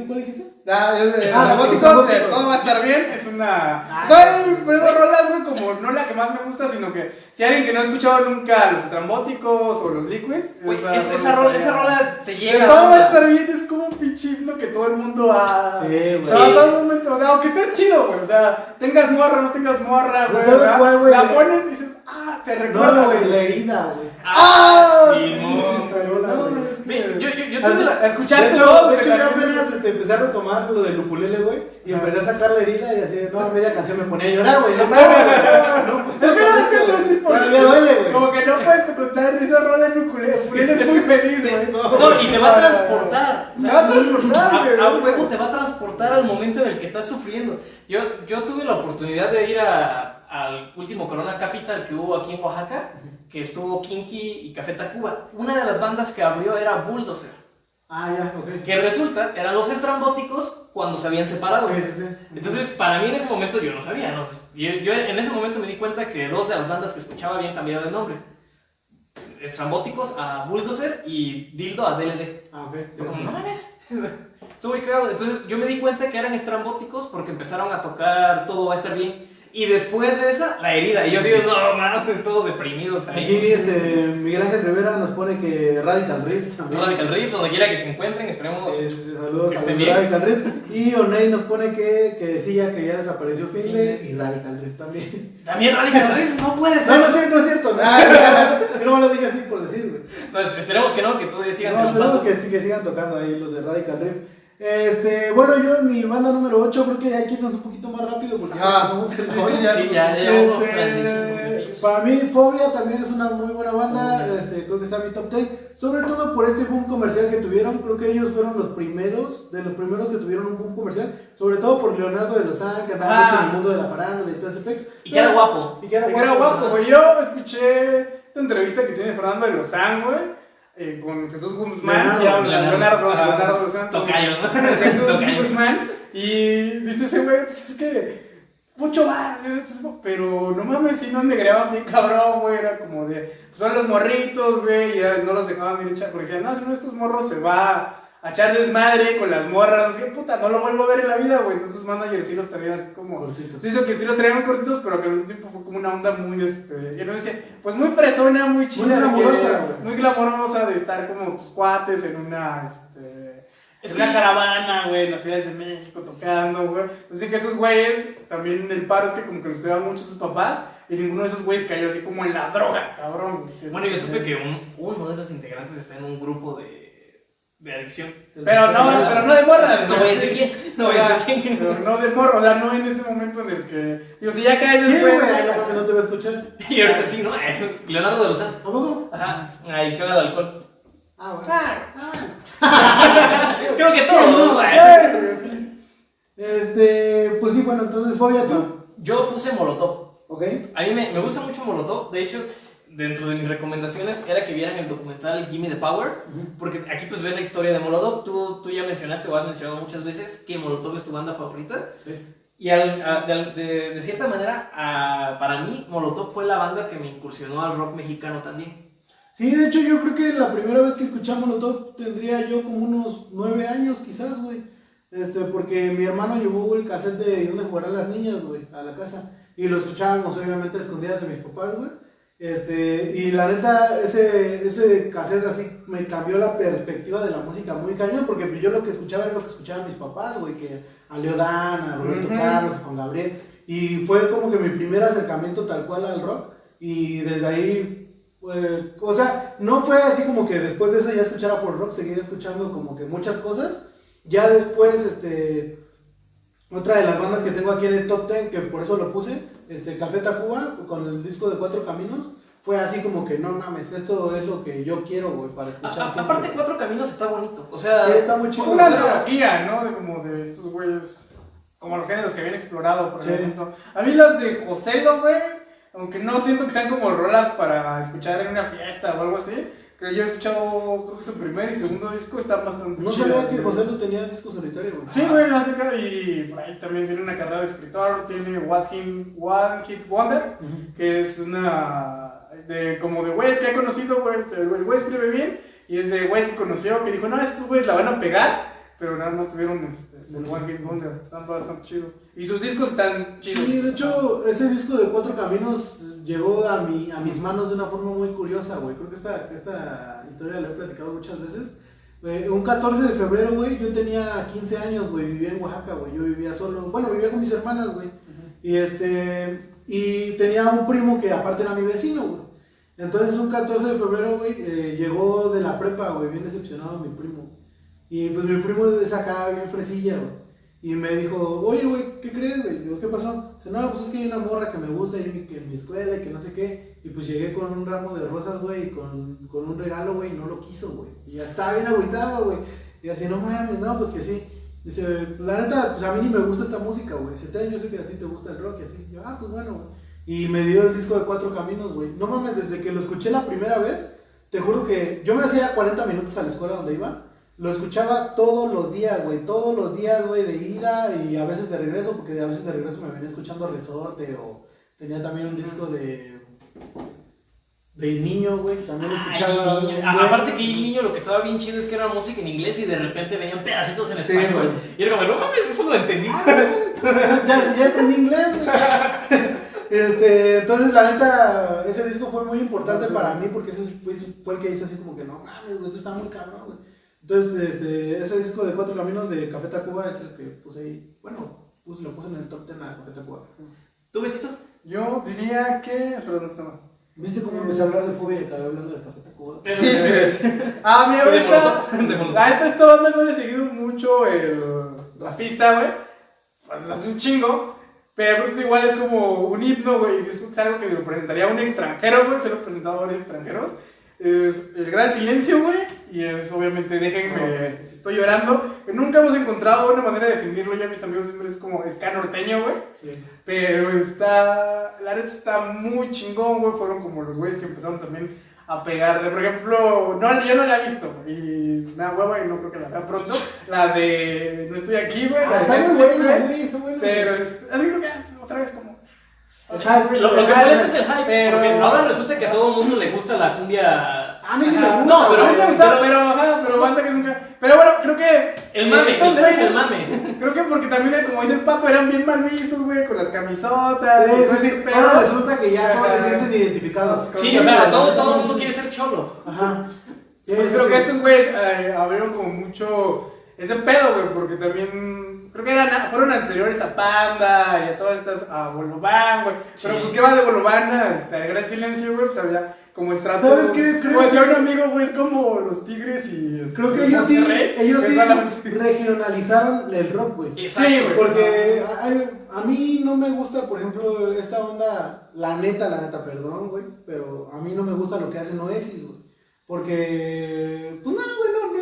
¿cuál dijiste? Robóticos, Robóticos. todo va a estar bien. Es una. Ah, Son pruebas rolas, güey, como no la que más me gusta, sino que si alguien que no ha escuchado nunca los estrambóticos o los liquids, Güey, esa rola te llega. Todo va a estar bien, es como un pinche himno que todo el mundo ha. Sí, güey. O sea, a todo momento, o sea, aunque estés chido, güey. O sea, tengas morra, no tengas morra, güey. ¿Sabes ¿verdad? cuál, güey? La pones y dices, te recuerda, No, güey, güey. la herida, güey. Sí, no. güey. Yo tuve la... Escuchar De todo, hecho, yo apenas empecé a retomar lo del ukulele, güey, y empecé a sacar la herida y así, no, a media canción me ponía a llorar, güey, no puedo, Es que no sé por me qué. duele, güey. Como que no puedes contar esa rola en ukulele. Ukulele es muy feliz, güey. No, y te va a transportar. O Me sea, va a transportar, güey. a huevo te va a transportar al momento en el que estás sufriendo. Yo tuve la oportunidad de ir al último Corona Capital que hubo aquí en Oaxaca, que estuvo Kinky y Café Tacuba. Una de las bandas que abrió era Bulldozer, Ah, ya, ok. que resulta eran los estrambóticos cuando se habían separado. Sí, sí, sí. Entonces, para mí en ese momento yo no sabía, ¿no? Yo en ese momento me di cuenta que dos de las bandas que escuchaba habían cambiado de nombre. Estrambóticos a Bulldozer y Dildo a DLD. Ah, ok. Fue como, no mames. Estuvo muy cagado. Entonces yo me di cuenta que eran estrambóticos porque empezaron a tocar Todo va a estar bien. Y después de esa, la herida. Y yo digo, no mames, todos deprimidos ahí. Aquí Miguel Ángel Rivera nos pone que Radical Rift también. Radical Rift, donde quiera que se encuentren, esperemos. Sí, saludos que a estén bien. Radical Rift. Y Oney nos pone que sí, ya desapareció Finde y Radical Rift también. También Radical Rift, no puede No, ser. no es cierto. Yo no me lo dije así por decir, güey. No, esperemos que no, que todavía sigan No, esperemos triunfando. que sigan tocando ahí los de Radical Rift. Bueno, yo en mi banda número 8 creo que hay que irnos un poquito más rápido porque ya somos el Sí, ya llevamos grandísimos minutillos. Para mí Fobia también es una muy buena banda, creo que está en mi top 10, sobre todo por este boom comercial que tuvieron. Creo que ellos fueron los primeros que tuvieron un boom comercial, sobre todo por Leonardo de Lozán, que andaba mucho en el mundo de la farándula y todo ese pex. Y que era guapo. Y que era Era guapo, güey. Yo escuché esta entrevista que tiene Fernando de Lozán, güey. Con Jesús Guzmán, Leonardo Lozán, Tocayo, ¿no? Jesús Tocayo. Guzmán, y dice ese güey, pues es que mucho bar, pero no mames, si no negreaban bien cabrón, güey, era como de, pues son los morritos, güey, y ya no los dejaban bien echar, porque decían, no, si no estos morros se va a echar desmadre con las morras, así que puta, no lo vuelvo a ver en la vida, güey, entonces sus managers sí los traían así como, Cortitos. dice que sí los traían cortitos, pero que al mismo tiempo fue como una onda muy, yo no decía, pues muy fresona, muy chida, Muy glamorosa, güey. muy glamorosa de estar como tus cuates en una, Es en una que- caravana, güey, en las ciudades de México tocando, güey. Así que esos güeyes, también el paro es que como que los cuidaban mucho sus papás, y ninguno de esos güeyes cayó así como en la droga, cabrón. Bueno, yo supe que uno de esos integrantes está en un grupo de adicción. Pero no de morras. No voy a decir quién. No voy a decir quién. Pero no de morro, o sea, no en ese momento en el que, digo, si ya caes Sí, después, güey, güey. no te voy a escuchar. Y ahorita sí, ¿no? Leonardo de Lozán. ¿A poco? Ajá, adicción al alcohol. Ah, bueno. Creo que todos, ¿no? Güey, sí. Pues sí, bueno, entonces Fobia tú. Yo puse Molotov. ¿Ok? A mí me gusta mucho Molotov. De hecho, dentro de mis recomendaciones era que vieran el documental Gimme the Power. Porque aquí pues ves la historia de Molotov. Tú ya mencionaste o has mencionado muchas veces que Molotov es tu banda favorita. Sí. Y de cierta manera, para mí, Molotov fue la banda que me incursionó al rock mexicano también. Sí, de hecho yo creo que la primera vez que escuchamos Molotov tendría yo como unos 9 años quizás, güey. Porque mi hermano llevó el cassette de donde jugarán las niñas, güey, a la casa. Y lo escuchábamos obviamente a escondidas de mis papás, güey. Y la neta, ese cassette así me cambió la perspectiva de la música muy cañón, porque yo lo que escuchaba era lo que escuchaban mis papás, güey, que a Leodán, a Roberto Carlos, a Juan Gabriel, y fue como que mi primer acercamiento tal cual al rock, y desde ahí, o sea, no fue así como que después de eso ya escuchara por rock, seguía escuchando como que muchas cosas, ya después, otra de las bandas que tengo aquí en el top 10, que por eso lo puse, Café Tacuba, con el disco de Cuatro Caminos, fue así como que no mames, esto es lo que yo quiero, güey, para escuchar. Aparte, Cuatro Caminos está bonito, o sea, sí, está muy chido. Una antología, ¿no? De estos güeyes, como los géneros que habían explorado, por ejemplo. A mí las de Joselo, güey, aunque no siento que sean como rolas para escuchar en una fiesta o algo así, que yo he escuchado, creo que su primer y segundo disco están bastante chidos. No sabía que José no tenía disco solitario, güey. Sí, güey, lo hace y por ahí también tiene una carrera de escritor, tiene One Hit Wonder, que es como de güeyes que ha conocido, güey, el güey escribe bien, y es de güeyes que conoció, que dijo, no, estos güeyes la van a pegar, pero nada más tuvieron el One Hit Wonder, están bastante chidos. Y sus discos están chidos. Sí, de hecho, ese disco de Cuatro Caminos llegó a mis manos de una forma muy curiosa, güey. Creo que esta historia la he platicado muchas veces. Un 14 de febrero, güey, yo tenía 15 años, güey, vivía en Oaxaca, güey. Yo vivía solo, bueno, vivía con mis hermanas, güey. Y tenía un primo que aparte era mi vecino, güey. Entonces un 14 de febrero, güey, llegó de la prepa, güey, bien decepcionado mi primo. Y pues mi primo es acá bien fresilla, güey. Y me dijo, oye, güey, ¿qué crees, güey? Digo, ¿qué pasó? Dice, no, pues es que hay una morra que me gusta y que en mi escuela y que no sé qué. Y pues llegué con un ramo de rosas, güey, y con un regalo, güey, y no lo quiso, güey. Y ya estaba bien agüitado, güey. Y así, no mames, no, pues que sí. Dice, la neta, pues a mí ni me gusta esta música, güey. Dice, yo sé que a ti te gusta el rock y así. Yo, pues bueno, güey. Y me dio el disco de Cuatro Caminos, güey. No mames, desde que lo escuché la primera vez, te juro que yo me hacía 40 minutos a la escuela donde iba. Lo escuchaba todos los días, güey, de ida y a veces de regreso, porque a veces de regreso me venía escuchando Resorte o tenía también un disco de El Niño, güey, también lo escuchaba. Aparte que El Niño lo que estaba bien chido es que era música en inglés y de repente venían pedacitos en español. Y era como, no mames, eso lo entendí. ya aprendí inglés, güey. Entonces la neta, ese disco fue muy importante para mí porque ese fue el que hizo así como que no mames, güey, esto está muy cabrón, güey. Entonces, ese disco de Cuatro Caminos de Café Tacuba es el que puse ahí. Bueno, lo puse en el top 10 a Café Tacuba. ¿Tú, Betito? Yo diría que. Espera, ¿dónde estaba? ¿Viste cómo empecé a hablar de fobia y estaba hablando de Café Tacuba? Sí, mira, ahorita. La neta, esta banda no le he seguido mucho el racista, güey. Pues hace un chingo. Pero igual es como un himno, güey. Es algo que lo presentaría a un extranjero, güey. Se lo he presentado a varios extranjeros. Es El Gran Silencio, güey, y es obviamente déjenme, si estoy llorando, que nunca hemos encontrado una manera de definirlo, ya mis amigos siempre es como ska norteño, güey, sí. Pero la neta está muy chingón, güey, fueron como los güeyes que empezaron también a pegarle, por ejemplo, yo no la he visto, y me da hueva y no creo que la vea pronto, la de No Estoy Aquí, güey, está muy buena, güey, está buena, pero así creo que otra vez como... Lo que molesta es el hype, pero porque ahora resulta que a todo el mundo le gusta la cumbia. A mí sí me gusta. No, pero a mí sí me gusta, pero banda que nunca. Pero bueno, creo que. El mame, el mame. Creo que porque también, como dice el Pato, eran bien mal vistos, güey, con las camisotas. Sí, pero ahora resulta que ya todos se sienten identificados. Sí, o sea, todo el mundo quiere ser cholo. Ajá. Pues creo que estos güeyes abrieron como mucho ese pedo, güey, porque también. Creo que fueron anteriores a Panda y a todas estas, a Bolobán, güey. Sí. Pero pues que va de Bolobán a El Gran Silencio, güey, pues había como estratos. ¿Sabes qué? Como decía un amigo, güey, es como los Tigres y... Creo que ellos sí regionalizaron el rock, güey. Sí, güey. Porque a mí no me gusta, por ejemplo, esta onda, la neta, perdón, güey, pero a mí no me gusta lo que hacen Oasis, güey. Porque, pues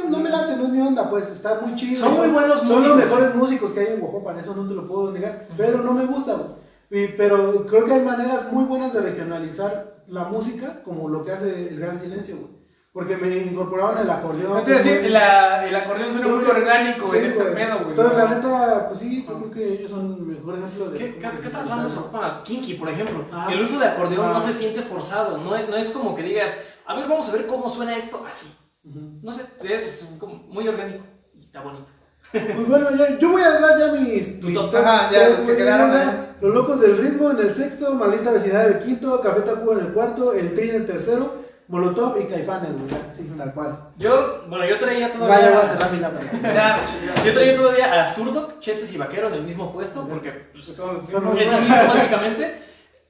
no me late, no es mi onda, pues, está muy chido. Son muy buenos músicos. Son los mejores músicos que hay en Oaxaca, eso no te lo puedo negar, pero no me gusta, güey. Pero creo que hay maneras muy buenas de regionalizar la música, como lo que hace El Gran Silencio, güey. porque me incorporaban el acordeón. No te voy a decir, el acordeón suena muy orgánico sí, en este güey. pedo, güey. Entonces, la neta, pues sí, yo creo que ellos son el mejor ejemplo de... ¿Qué otras bandas ocupan? Kinky, por ejemplo. Ah. El uso de acordeón Ah. no se siente forzado. No es como que digas, a ver, vamos a ver cómo suena esto así. No sé, es como muy orgánico y está bonito. Pues bueno, yo voy a dar ya mis... Tu mi top. Ajá, ya, tres, los que güey, quedaron, ya. Los Locos del Ritmo en el sexto, Maldita Vecindad en el quinto, Café Tacuba en el cuarto, El Tri en el tercero, Molotov y Caifanes, güey, ya, sí, tal cual. Yo traía Ya voy a todavía. cerrar mi lámpara. Ya, Yo traía todavía a Zurdo, Chetes y Vaquero en el mismo puesto, porque pues, es todos los Son los- lo mismo básicamente.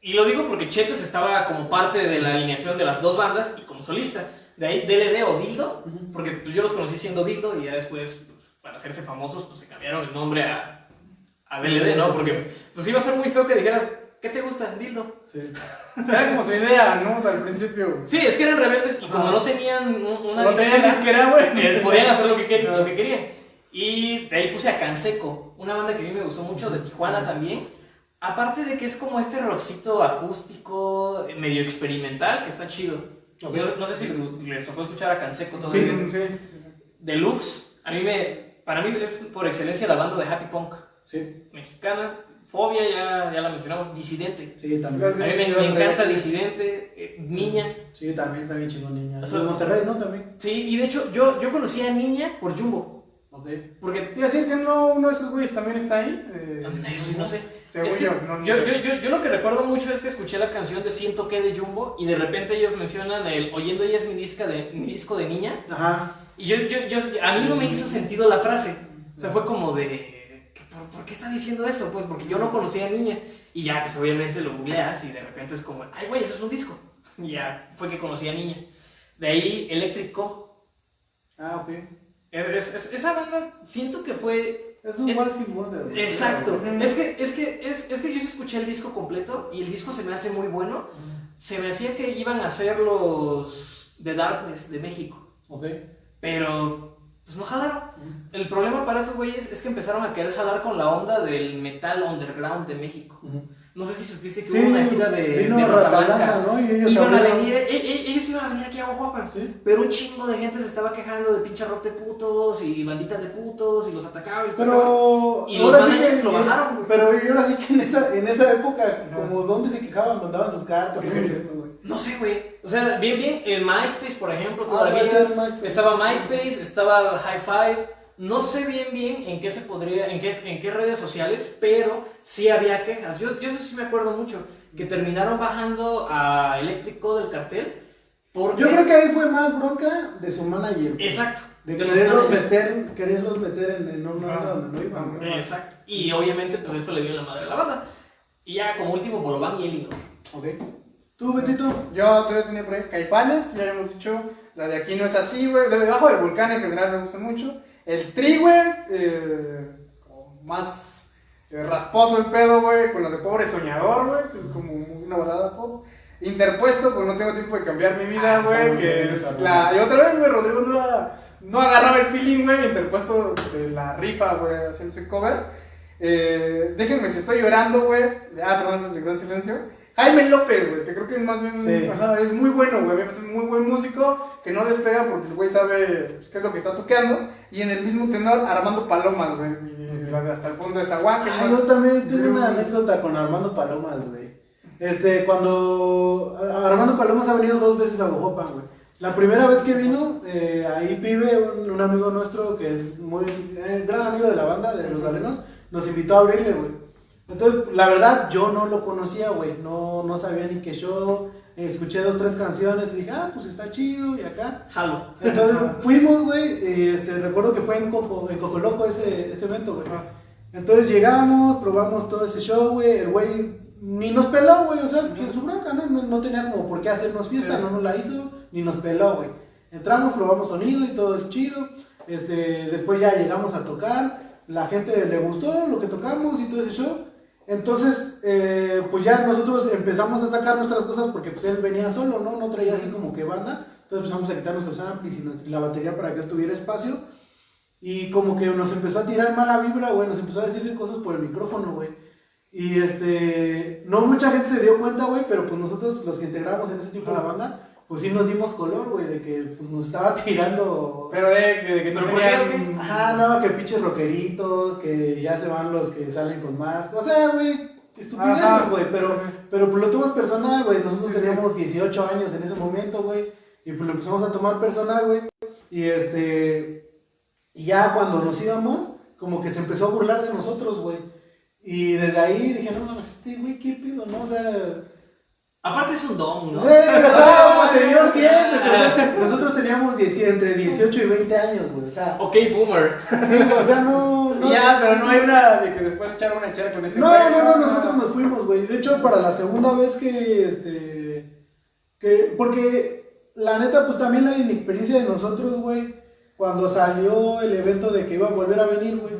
Y lo digo porque Chetes estaba como parte de la alineación de las dos bandas y como solista. De ahí DLD o Dildo, porque pues, yo los conocí siendo Dildo y ya después, pues, para hacerse famosos, pues se cambiaron el nombre a DLD, ¿no? Porque pues iba a ser muy feo que dijeras, ¿qué te gusta? Dildo. Sí. Era como su idea, ¿no? Al principio. Sí, es que eran rebeldes y como no tenían una No tenían disquera, güey. podían hacer lo que querían. Y de ahí puse a Canseco, una banda que a mí me gustó mucho, de Tijuana también. Aparte de que es como este rockcito acústico, medio experimental, que está chido. Ok. No sé si les tocó escuchar a Canseco Sí, todavía. sí. Deluxe, para mí es por excelencia la banda de Happy Punk Sí, mexicana. Fobia, ya la mencionamos. Disidente. sí, también. A mí me encanta Disidente, Niña. Sí, también está bien chingón, niña. Eso- De Monterrey, ¿no? También. Sí, y de hecho yo conocí a Niña por Jumbo. Ok. Porque, Te iba a decir que uno de esos güeyes también está ahí. eso sí, no sé. Según Es que no yo, sé. yo lo que recuerdo mucho es que escuché la canción de Siento que de Jumbo y de repente ellos mencionan el Oyendo ya es mi disco de niña. Ajá. Y a mí no me hizo sentido la frase. O sea, fue como de, ¿por qué está diciendo eso? Pues porque yo no conocía a Niña. Y ya, pues obviamente lo googleas y de repente es como, ay, güey, eso es un disco. Y ya fue que conocí a Niña. De ahí, Electric Co. Ah, ok. Esa banda, siento que fue... Es un One Hit Wonder, güey. Exacto. Ujú. Es que yo sí escuché el disco completo y el disco se me hace muy bueno. Se me hacía que iban a ser los The Darkness de México. Ok. Pero, pues no jalaron. El problema para estos güeyes es que empezaron a querer jalar con la onda del metal underground de México. No sé si supiste que Sí, hubo una gira vino de Rata Rata Blanca. Blanca, ¿no? Y ellos Iban a abrieron. venir, ellos iban a venir aquí a Oaxaca, Sí. pero un chingo de gente se estaba quejando de pinche rock de putos y banditas de putos y los atacaban y los atacaban. Pero Y los ahora sí managers que lo bajaron, güey. pero y ahora sí que en esa época, como donde se quejaban, mandaban sus cartas, Sí. güey. No sé, güey. O sea, bien, en MySpace, por ejemplo, Ah, todavía sí, en MySpace. estaba MySpace, estaba Hi-Fi. No sé bien en qué se podría, en qué redes sociales, pero sí había quejas. Yo eso sí me acuerdo mucho, que terminaron bajando a Eléctrico del cartel. Porque... Yo creo que ahí fue más bronca de su manager. güey. Exacto. De los quererlos managers. meter en una onda donde no iban, güey. Exacto. Y obviamente, pues esto le dio en la madre a la banda. Y ya como último, Borobán y Elinor. Ok. ¿Tú, Betito? Yo todavía tenía por ahí Caifanes, que ya habíamos dicho. La de Aquí no es así, güey. De Debajo del Volcán en general me gusta mucho. El Tri, güey. Como más rasposo el pedo, güey. Con la de Pobre Soñador, güey. Que es como una balada pop. Interpuesto, pues no tengo tiempo de cambiar mi vida, está güey. muy Que bien, es está muy la. Y bien. otra vez, güey, Rodrigo no agarraba el feeling, güey. Interpuesto se la rifa, güey, haciendo ese cover. Déjenme si estoy llorando, güey. Perdón, ese es el gran silencio. Jaime López, güey, que creo que es más bien. Sí. Ajá, es muy bueno, güey. Es un muy buen músico que no despega porque el güey sabe pues, qué es lo que está tocando. Y en el mismo tenor, Armando Palomas, güey. Y la de Hasta el fondo de Zaguán. Ah, yo también tengo una anécdota con Armando Palomas, güey. Cuando Armando Palomas ha venido 2 veces a Ojopan, güey. La primera vez que vino, ahí vive un amigo nuestro que es muy gran amigo de la banda, de los galenos, nos invitó a abrirle, güey. Entonces, la verdad, yo no lo conocía, güey, no sabía ni qué show, escuché 2, 3 canciones y dije, pues está chido y acá. Jalo. Entonces fuimos, güey, recuerdo que fue en Cocoloco ese evento, güey. Entonces llegamos, probamos todo ese show, güey, el güey ni nos peló, güey, o sea, en su bronca, no tenía como por qué hacernos fiesta, no nos la hizo, ni nos peló, güey. Entramos, probamos sonido y todo chido, después ya llegamos a tocar, la gente le gustó lo que tocamos y todo ese show. Entonces, pues ya nosotros empezamos a sacar nuestras cosas porque pues él venía solo, no traía así como que banda. Entonces empezamos a quitar nuestros amplis y la batería para que él tuviera espacio. Y como que nos empezó a tirar mala vibra, güey, nos empezó a decirle cosas por el micrófono, güey. Y no mucha gente se dio cuenta, güey, pero pues nosotros los que integramos en ese tiempo la banda, pues sí nos dimos color, güey, de que pues, nos estaba tirando. Pero de que no ¿Pero por qué, o qué? tenían... Ajá, no, que pinches rockeritos, que ya se van los que salen con más. O sea, güey, estupideces, Ajá. güey, pero, Sí, sí. pero pues lo tomas personal, güey. Nosotros Sí, sí. teníamos 18 años en ese momento, güey, y pues lo empezamos a tomar personal, güey. Y y ya cuando nos íbamos, como que se empezó a burlar de nosotros, güey. Y desde ahí dije, no mames, güey, qué pedo, ¿no? O sea. Aparte es un don, ¿no? O sea, señor, siéntese. O sea, nosotros teníamos entre 18 y 20 años, güey. O sea, Ok, boomer. o sea, no. Ya, pero no hay una de que después echaron una chela con ese No, güey. no, nosotros nos fuimos, güey. De hecho, para la segunda vez porque la neta, pues también la inexperiencia de nosotros, güey, cuando salió el evento de que iba a volver a venir, güey,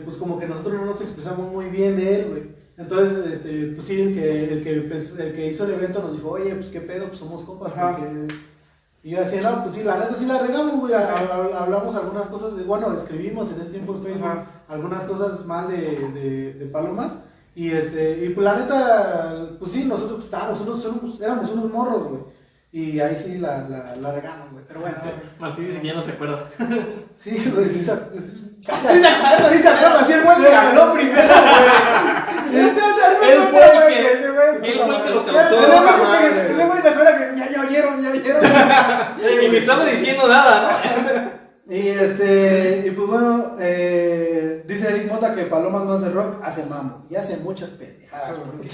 pues como que nosotros no nos expresamos muy bien de él, güey. Entonces, pues sí, el que hizo el evento nos dijo, oye, pues qué pedo, pues somos compas, Ajá. porque... Y yo decía, no, pues sí, la neta sí la regamos, güey, Sí, sí. hablamos algunas cosas, bueno, escribimos en ese tiempo en Facebook Ajá. algunas cosas mal de Palomas, y pues la neta, pues sí, nosotros pues, éramos unos morros, güey, y ahí sí la regamos, güey, pero bueno. Martín dice que ya no se acuerda. Sí, güey, sí se acuerda, sí, el güey que habló primero, güey. Él fue el que- ese güey. Él fue el que lo Ya, causó. Ese güey me suena que ya oyeron. Y ni estaba diciendo nada, Y pues bueno, dice Eric Mota que Palomas no hace rock, hace mambo. Y hace muchas pendejadas. Porque,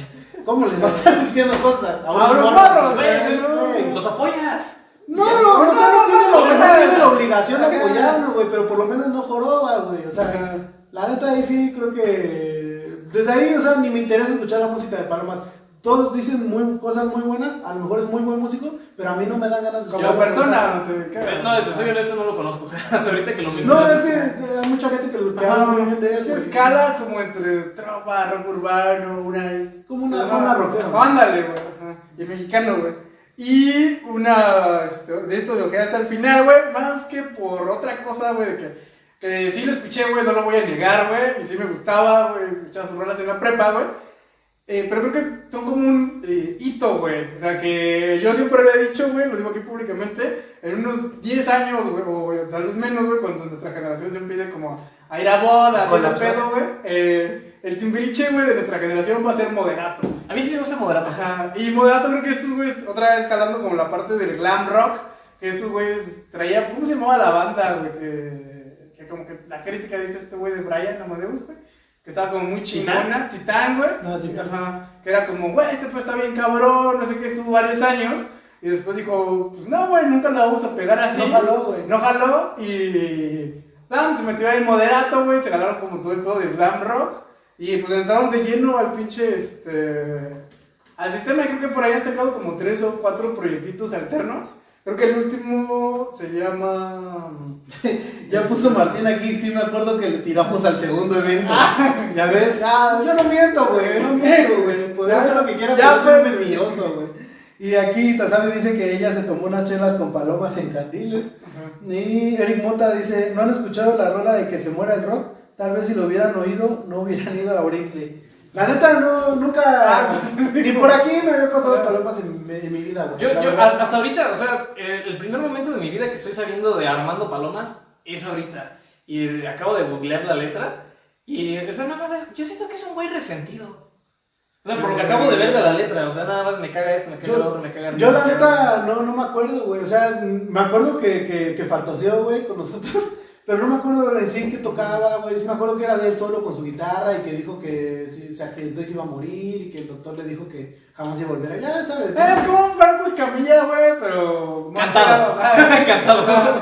¿cómo les va a estar diciendo cosas? A unos morros, ¿no? güey. Güey, los apoyas. No tiene la obligación de apoyarnos, güey, pero por lo menos no joroba, güey. O sea, la neta ahí sí creo que desde ahí, o sea, ni me interesa escuchar la música de Palomas. Todos dicen cosas muy buenas, a lo mejor es muy buen músico, pero a mí no me dan ganas de Como escucharlo. persona, No, te soy honesto, no lo conozco. O sea, hasta ahorita que lo mencionas. No, es que hay mucha gente que habla muy bien de Es él, que güey. escala como entre trova, rock urbano, Como una rockera. Ándale, güey. Ajá. Y mexicano, güey. Y de esto de ojear hasta el final, güey. Más que por otra cosa, güey. Que sí lo escuché, güey, no lo voy a negar, güey. Y sí me gustaba, güey. Escuchaba sus rolas en la prepa, güey. Pero creo que son como un hito, güey. O sea, que yo siempre había dicho, güey, lo digo aquí públicamente, en unos 10 años, güey, o tal vez menos, güey, cuando nuestra generación se empiece como a ir a bodas, ese pedo, güey. El Timbiriche, güey, de nuestra generación va a ser Moderato. A mí sí me gusta Moderato. Ajá. Y Moderato creo que estos güeyes, otra vez escalando como la parte del glam rock, que estos güeyes traía, ¿cómo se llamaba la banda, güey? Que como que la crítica dice este güey de Brian Amadeus, güey. Que estaba como muy chingona, Titán, güey. No, Titán. Ajá. Que era como, güey, pues está bien cabrón, no sé qué, estuvo varios años. Y después dijo, pues no, güey, nunca la vamos a pegar así. No jaló, güey. No jaló y... se metió ahí Moderato, güey, se ganaron como todo el pedo del glam rock. Y pues entraron de lleno al pinche, al sistema. Y creo que por ahí han sacado como 3 o 4 proyectitos alternos. Creo que el último se llama... Ya puso Martín aquí, sí me acuerdo que le tiramos al segundo evento. ¿Ya ves? Ya. Yo no miento, güey, no miento, güey. Podría hacer lo que quiera, Ya, pero soy pues. mentiroso, güey. Y aquí Tazabe dice que ella se tomó unas chelas con palomas en Candiles. Y Eric Mota dice, ¿no han escuchado la rola de que se muera el rock? Tal vez si lo hubieran oído, no hubieran ido a Brinkley. La neta, no, nunca, ni por aquí me había pasado palomas en mi vida, güey. Yo La verdad. hasta ahorita, o sea, el primer momento de mi vida que estoy sabiendo de Armando Palomas es ahorita. Y acabo de googlear la letra. Y, o sea, nada más yo siento que es un güey resentido. O sea, por lo que acabo de ver de la letra, o sea, nada más me caga esto, me caga lo otro, me caga... Yo la neta no me acuerdo, güey, o sea, me acuerdo que fantaseó, güey, con nosotros, pero no me acuerdo en sí que tocaba, güey, me acuerdo que era de él solo con su guitarra y que dijo que se accidentó y se iba a morir y que el doctor le dijo que jamás iba a volver allá, ¿sabes? Es como un Franco Escamilla, güey, pero... Cantado. Ajá. Cantado.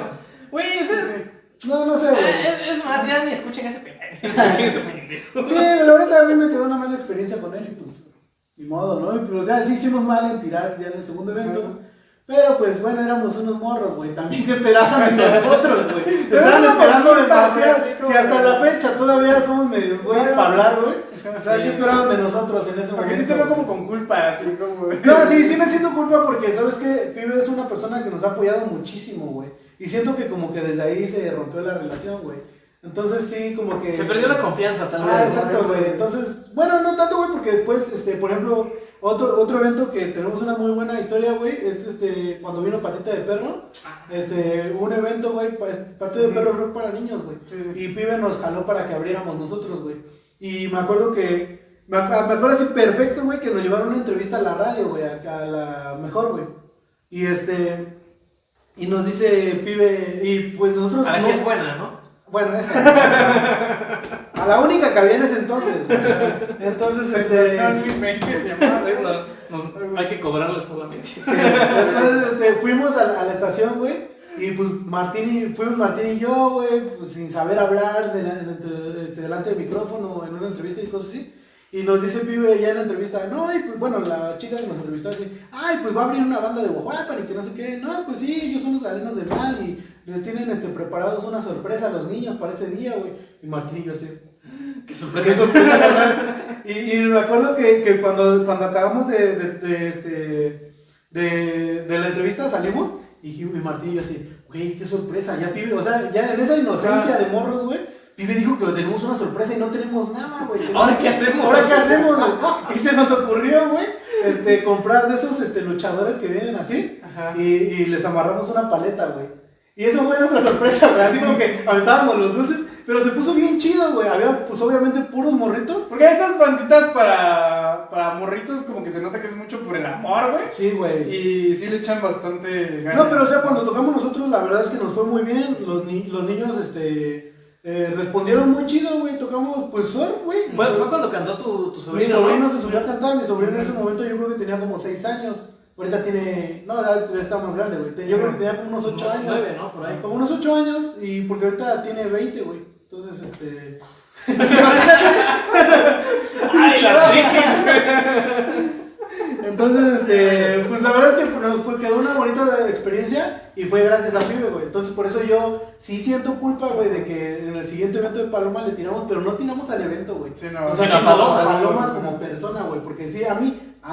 Güey, o sea, No sé, güey. es más, ya ni escuchen ese pendejo. Escuchen ese pendejo. Sí, la verdad a mí me quedó una mala experiencia con él y pues, ni modo, ¿no? Pero o sea, sí hicimos mal en tirar ya en el segundo evento. Pero pues bueno, éramos unos morros, güey. También que esperaban de nosotros, güey. Estaban esperando demasiado. Si hasta la fecha todavía somos medios güeyes para hablar, güey. O sea, ¿qué esperaban de nosotros en ese momento? Porque sí te veo como con culpa, así como... No, sí me siento culpa porque, ¿sabes qué? Pibe es una persona que nos ha apoyado muchísimo, güey. Y siento que como que desde ahí se rompió la relación, güey. Entonces sí, como que... Se perdió la confianza, tal vez. Ah, exacto, güey. Entonces, bueno, no tanto, güey, porque después, por ejemplo, Otro evento que tenemos una muy buena historia, güey, es cuando vino Patita de Perro. Un evento, güey, Patita de Perro rock para niños, güey. Sí. Y Pibe nos jaló para que abriéramos nosotros, güey. Y me acuerdo me acuerdo así perfecto, güey, que nos llevaron una entrevista a la radio, güey, a la mejor, güey. Y nos dice Pibe, y pues nosotros. A la que es buena, ¿no? Bueno, esa. A la única que había en ese entonces. Entonces, hay que cobrarles por la mención. Sí, entonces, fuimos a la estación, güey. Y pues fuimos Martín y yo, güey, pues, sin saber hablar delante del micrófono en una entrevista y cosas así. Y nos dice Pibe ya en la entrevista, no, y pues bueno, la chica que nos entrevistó así, ay, pues va a abrir una banda de Guajuapan y que no sé qué. No, pues sí, ellos son los arenos del mal y les tienen preparados una sorpresa a los niños para ese día, güey. Y Martín y yo así, Qué sorpresa. qué sorpresa, carnal. Y me acuerdo que cuando acabamos de la entrevista salimos y Martín y yo así, güey, qué sorpresa, ya Pibe, o sea, ya en esa inocencia de morros, güey. Pibe dijo que tenemos una sorpresa y no tenemos nada, güey. ¿Ahora qué hacemos? ¿Ahora qué hacemos, güey? Y se nos ocurrió, güey, comprar de esos luchadores que vienen así. Y les amarramos una paleta, güey. Y eso fue nuestra sorpresa, güey. Así como que aventábamos los dulces, pero se puso bien chido, güey. Había, pues obviamente, puros morritos. Porque esas banditas para morritos como que se nota que es mucho por el amor, güey. Sí, güey. Y sí le echan bastante ganas. No, pero o sea, cuando tocamos nosotros, la verdad es que nos fue muy bien. Los niños, respondieron muy chido, güey. Tocamos, pues, surf, güey. Fue cuando cantó tu sobrino. Mi sobrino se subió a cantar. Mi sobrino en ese momento yo creo que tenía como 6 años. Ahorita tiene. No, ya está más grande, güey. Yo creo que tenía como unos 8 años. 9, ¿no? Por ahí. Como unos 8 años. Y porque ahorita tiene 20, güey. Entonces, ¡Ay, la rica! Entonces, pues la verdad es que nos quedó una bonita experiencia y fue gracias a Pibe, güey. Entonces, por eso yo sí siento culpa, güey, de que en el siguiente evento de Paloma le tiramos, pero no tiramos al evento, güey. Sí, no, o sea, sino a Palomas como persona, güey. Porque sí, a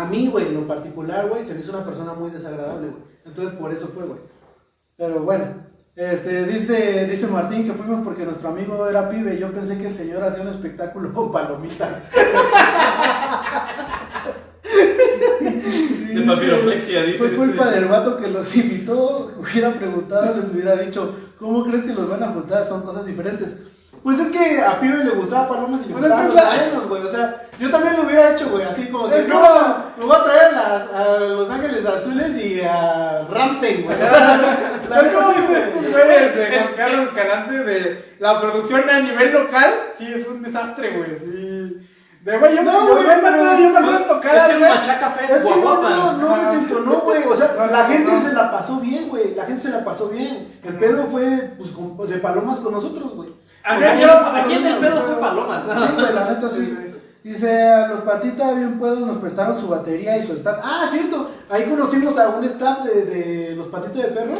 mí, güey, en lo particular, güey, se me hizo una persona muy desagradable, güey. Entonces, por eso fue, güey. Pero bueno, dice Martín que fuimos porque nuestro amigo era Pibe. Yo pensé que el señor hacía un espectáculo con palomitas. De papiroflexia, dice. Fue culpa del vato que los invitó. Hubiera preguntado, les hubiera dicho, ¿cómo crees que los van a juntar? Son cosas diferentes. Pues es que a Pibe le gustaba Palomas y le gustaban los arenos, güey. O sea, yo también lo hubiera hecho, güey. Así como que Es como- me voy a traer a Los Ángeles Azules y a Rammstein, güey. O sea, la Pero neta ¿cómo sí, dices güey. estos güeyes de Juan Carlos Escalante de la producción a nivel local? Sí, es un desastre, güey. Sí. De güey, yo me acuerdo tocadas, Es que güey. el Machaca Fest, Es que Guajuapan. no desentonó, güey. O sea, No, la gente no. se la pasó bien, güey. La gente se la pasó bien. El pedo fue, pues, de Palomas con nosotros, güey. Aquí en el pedo fue Palomas, ¿no? Sí, güey, la neta sí. Dice, a los Patita bien puedo nos prestaron su batería y su staff. Ah, cierto, ahí conocimos a un staff de los Patitos de Perro.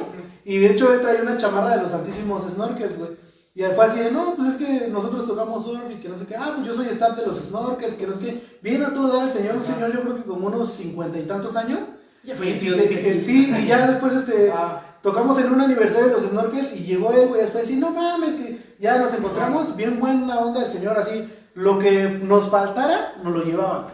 Y de hecho él traía una chamarra de los Santísimos Snorkels, güey. Y fue así de, no, pues es que nosotros tocamos surf y que no sé qué. Ah, pues yo soy staff de los Snorkels, que no sé qué. Viene a todo dar el señor, un señor yo creo que como unos 50 y tantos años. Ya Y falleció, que dice. sí, y ya después tocamos en un aniversario de los Snorkels y llegó él, güey, después así, no mames, que ya nos encontramos, bien buena onda el señor, así, lo que nos faltara, nos lo llevaba.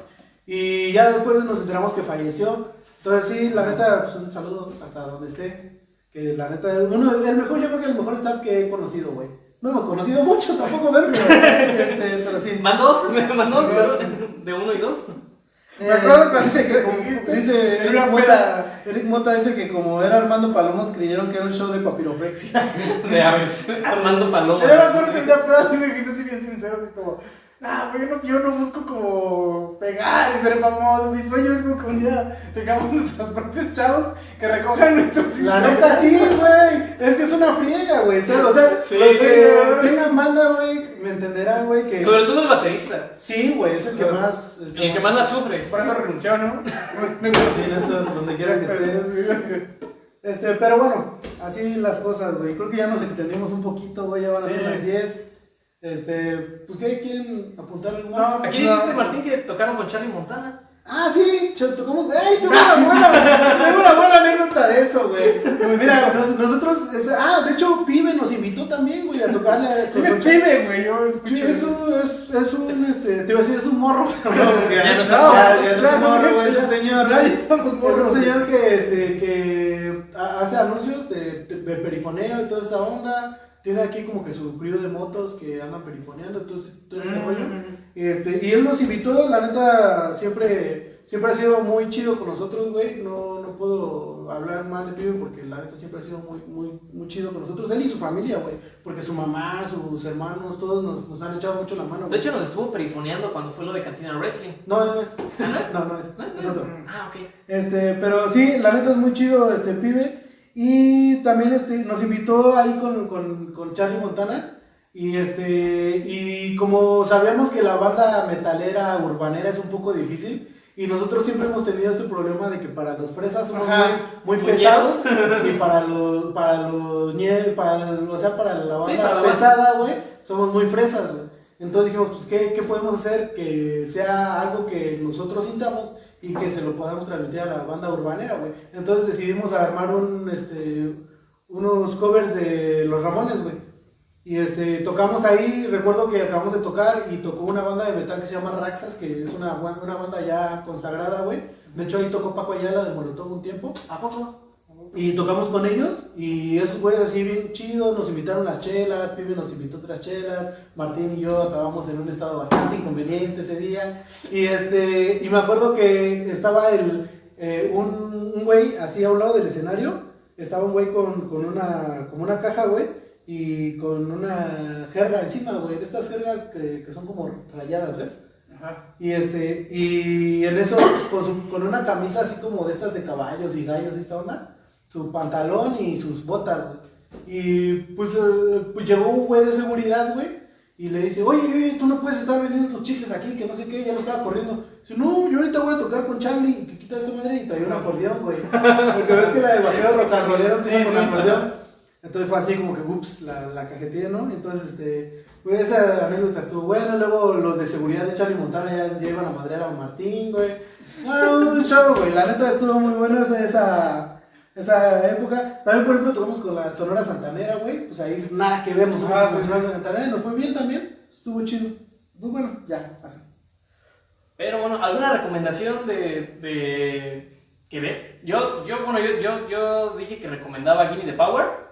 Y ya después nos enteramos que falleció. Entonces sí, la neta, pues un saludo hasta donde esté. Que la neta, el mejor, yo creo que el mejor staff que he conocido, güey. No hemos conocido mucho, tampoco ver, pero sí. ¿Van dos? Pero de 1 y 2. Me acuerdo cuando dice Una Eric Mota dice que como era Armando Palomas creyeron que era un show de papiroflexia. De aves. Armando Paloma. Yo me acuerdo que una peda sí me dijiste así bien sincero, así como, nah, güey, yo no busco como pegar y ser famoso. Mi sueño es como que un día tengamos nuestros propios chavos que recojan nuestros La neta sí, güey. Es que es una friega, güey. O sea, Sí, los que güey. tengan banda, güey, me entenderán, güey, que... Sobre todo el baterista. Sí, güey, es el que más... El que más la sufre. Por eso renunció, ¿no? Sí, en esto, donde quiera que esté. Pero bueno, así las cosas, güey. Creo que ya nos extendimos un poquito, güey. Ya van a ser Sí. las 10. Pues, ¿qué? ¿Quieren apuntar algo más? No, Aquí dijiste, Martín, que tocaron con Charlie Montana. Ah, sí, tocamos. ¡Ey! Tengo una buena anécdota de eso, güey. Mira, nosotros. De hecho, Pibe nos invitó también, güey, a tocarle. ¿Quién es Pibe, güey? Yo Sí, escuché. es un te iba a decir, es un morro, pero no, porque Ya no está. ya no es un morro, güey, es un señor. Es un señor que hace anuncios de perifoneo y toda esta onda. Tiene aquí como que su crew de motos que andan perifoneando, todo ese rollo. Y él nos invitó, la neta, siempre ha sido muy chido con nosotros, güey. No puedo hablar mal de Pibe porque la neta siempre ha sido muy chido con nosotros. Él y su familia, güey. Porque su mamá, sus hermanos, todos nos han echado mucho la mano, güey. De hecho, nos estuvo perifoneando cuando fue lo de Cantina Wrestling. No es. ¿Ah, No, es otro. Ah, ok. Pero sí, la neta es muy chido Pibe. Y también nos invitó ahí con Charlie Montana. Y como sabíamos que la banda metalera urbanera es un poco difícil, y nosotros siempre hemos tenido este problema de que para los fresas somos muy pesados, y para la banda pesada, güey, somos muy fresas, güey. Entonces dijimos, pues, ¿qué podemos hacer que sea algo que nosotros sintamos y que se lo podamos transmitir a la banda urbanera, güey? Entonces decidimos armar unos covers de Los Ramones, güey. Y tocamos ahí, recuerdo que acabamos de tocar y tocó una banda de metal que se llama Raxas, que es una banda ya consagrada, güey. De hecho ahí tocó Paco Ayala de Molotov un tiempo. ¿A poco? Y tocamos con ellos y esos güeyes así bien chidos, nos invitaron las chelas, Pibe nos invitó otras chelas, Martín y yo acabamos en un estado bastante inconveniente ese día. Y me acuerdo que estaba un güey así a un lado del escenario, estaba un güey con una caja, güey, y con una jerga encima, güey, de estas jergas que son como rayadas, ¿ves? Ajá. Y en eso, con una camisa así como de estas de caballos y gallos y esta onda, su pantalón y sus botas, güey. Y pues llegó un güey de seguridad, güey, y le dice, oye, tú no puedes estar vendiendo tus chicles aquí, que no sé qué, ya lo estaba corriendo. Dice, no, yo ahorita voy a tocar con Charlie, que quita esta madre, y traía un acordeón, güey. Porque ves que la de Vaqueros Rock and Rollero empieza con acordeón. Entonces fue así como que, ups, la cajetilla, ¿no? Entonces, pues esa anécdota estuvo buena. Luego los de seguridad de Charlie Montana ya iban a madrear a Martín, güey. No, un show, güey. La neta estuvo muy buena esa época. También, por ejemplo, tocamos con la Sonora Santanera, güey. Pues ahí nada que ver, nos fuimos con la Sonora Santanera. Nos fue bien también. Estuvo chido. Pues bueno, ya, así. Pero bueno, ¿alguna recomendación de que ver? Yo dije que recomendaba Gimme the Power.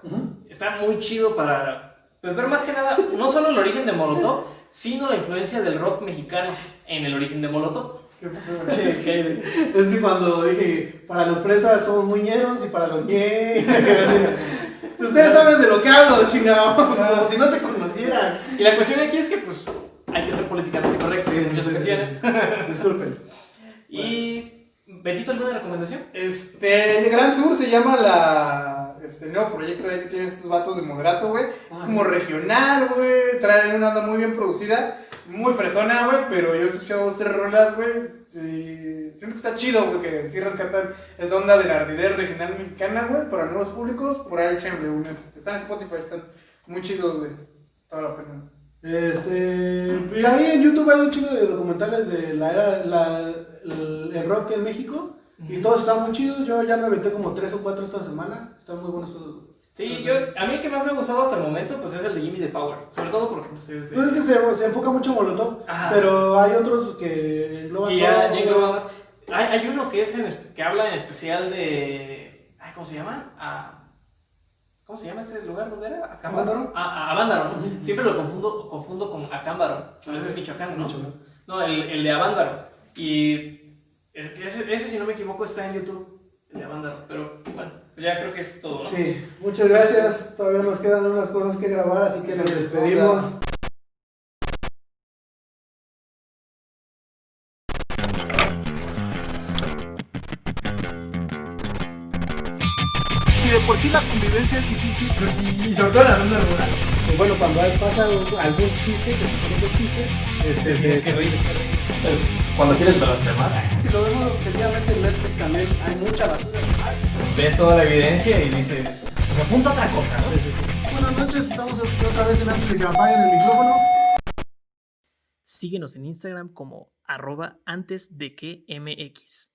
Está muy chido para pues, ver más que nada, no solo el origen de Molotov, sino la influencia del rock mexicano en el origen de Molotov. ¿Qué pasó? Es que cuando dije, para los fresas somos muñeros y para los ustedes saben de lo que hablo, chingado, como si no se conocieran. Y la cuestión aquí es que pues hay que ser políticamente correctos en muchas ocasiones. Disculpen. Y Betito, ¿alguna recomendación? Gran Sur se llama el nuevo proyecto ahí que tienen estos vatos de Moderato, güey. Es como regional, güey. Traen una onda muy bien producida, muy fresona, güey. Pero yo he escuchado 2-3 rolas, güey. Y siento que está chido, güey, que sí rescatan esta onda de la ardidez regional mexicana, güey. Para nuevos públicos, por ahí échenle están en Spotify, están muy chidos, güey. Toda la pena. Y ahí en YouTube hay un chingo de documentales de el rock en México. Y todos están muy chidos. Yo ya me aventé como 3 o 4 esta semana. Están muy buenos todos. Sí, a mí el que más me ha gustado hasta el momento pues es el de Gimme the Power. Sobre todo porque pues es es que se enfoca mucho en Molotov. Ajá. Pero hay otros que engloban ya engloban más. Hay uno que que habla en especial de... ¿Cómo se llama? ¿Cómo se llama ese lugar? ¿Dónde era? ¿Acámbaro? Avándaro, ¿no? Siempre lo confundo con Acámbaro. Pero ese es Michoacán, ¿no? No, el de Avándaro. Y es que ese, si no me equivoco, está en YouTube. El de Avándaro. Pero bueno, ya creo que es todo, ¿no? Sí, muchas gracias. Todavía nos quedan unas cosas que grabar, así que nos despedimos. Y de por sí la convivencia es difícil. Y sobre todo en la zona rural. Bueno, cuando pasa algún chiste, que se pone chiste, que reír. Pues, cuando quieres blasfemar, si lo vemos objetivamente en Netflix también hay mucha basura. ves toda la evidencia y dices, pues apunta otra cosa, ¿no? Buenas noches, estamos otra vez en Antes de que apaguen el micrófono. Síguenos en Instagram como @antesdequemx.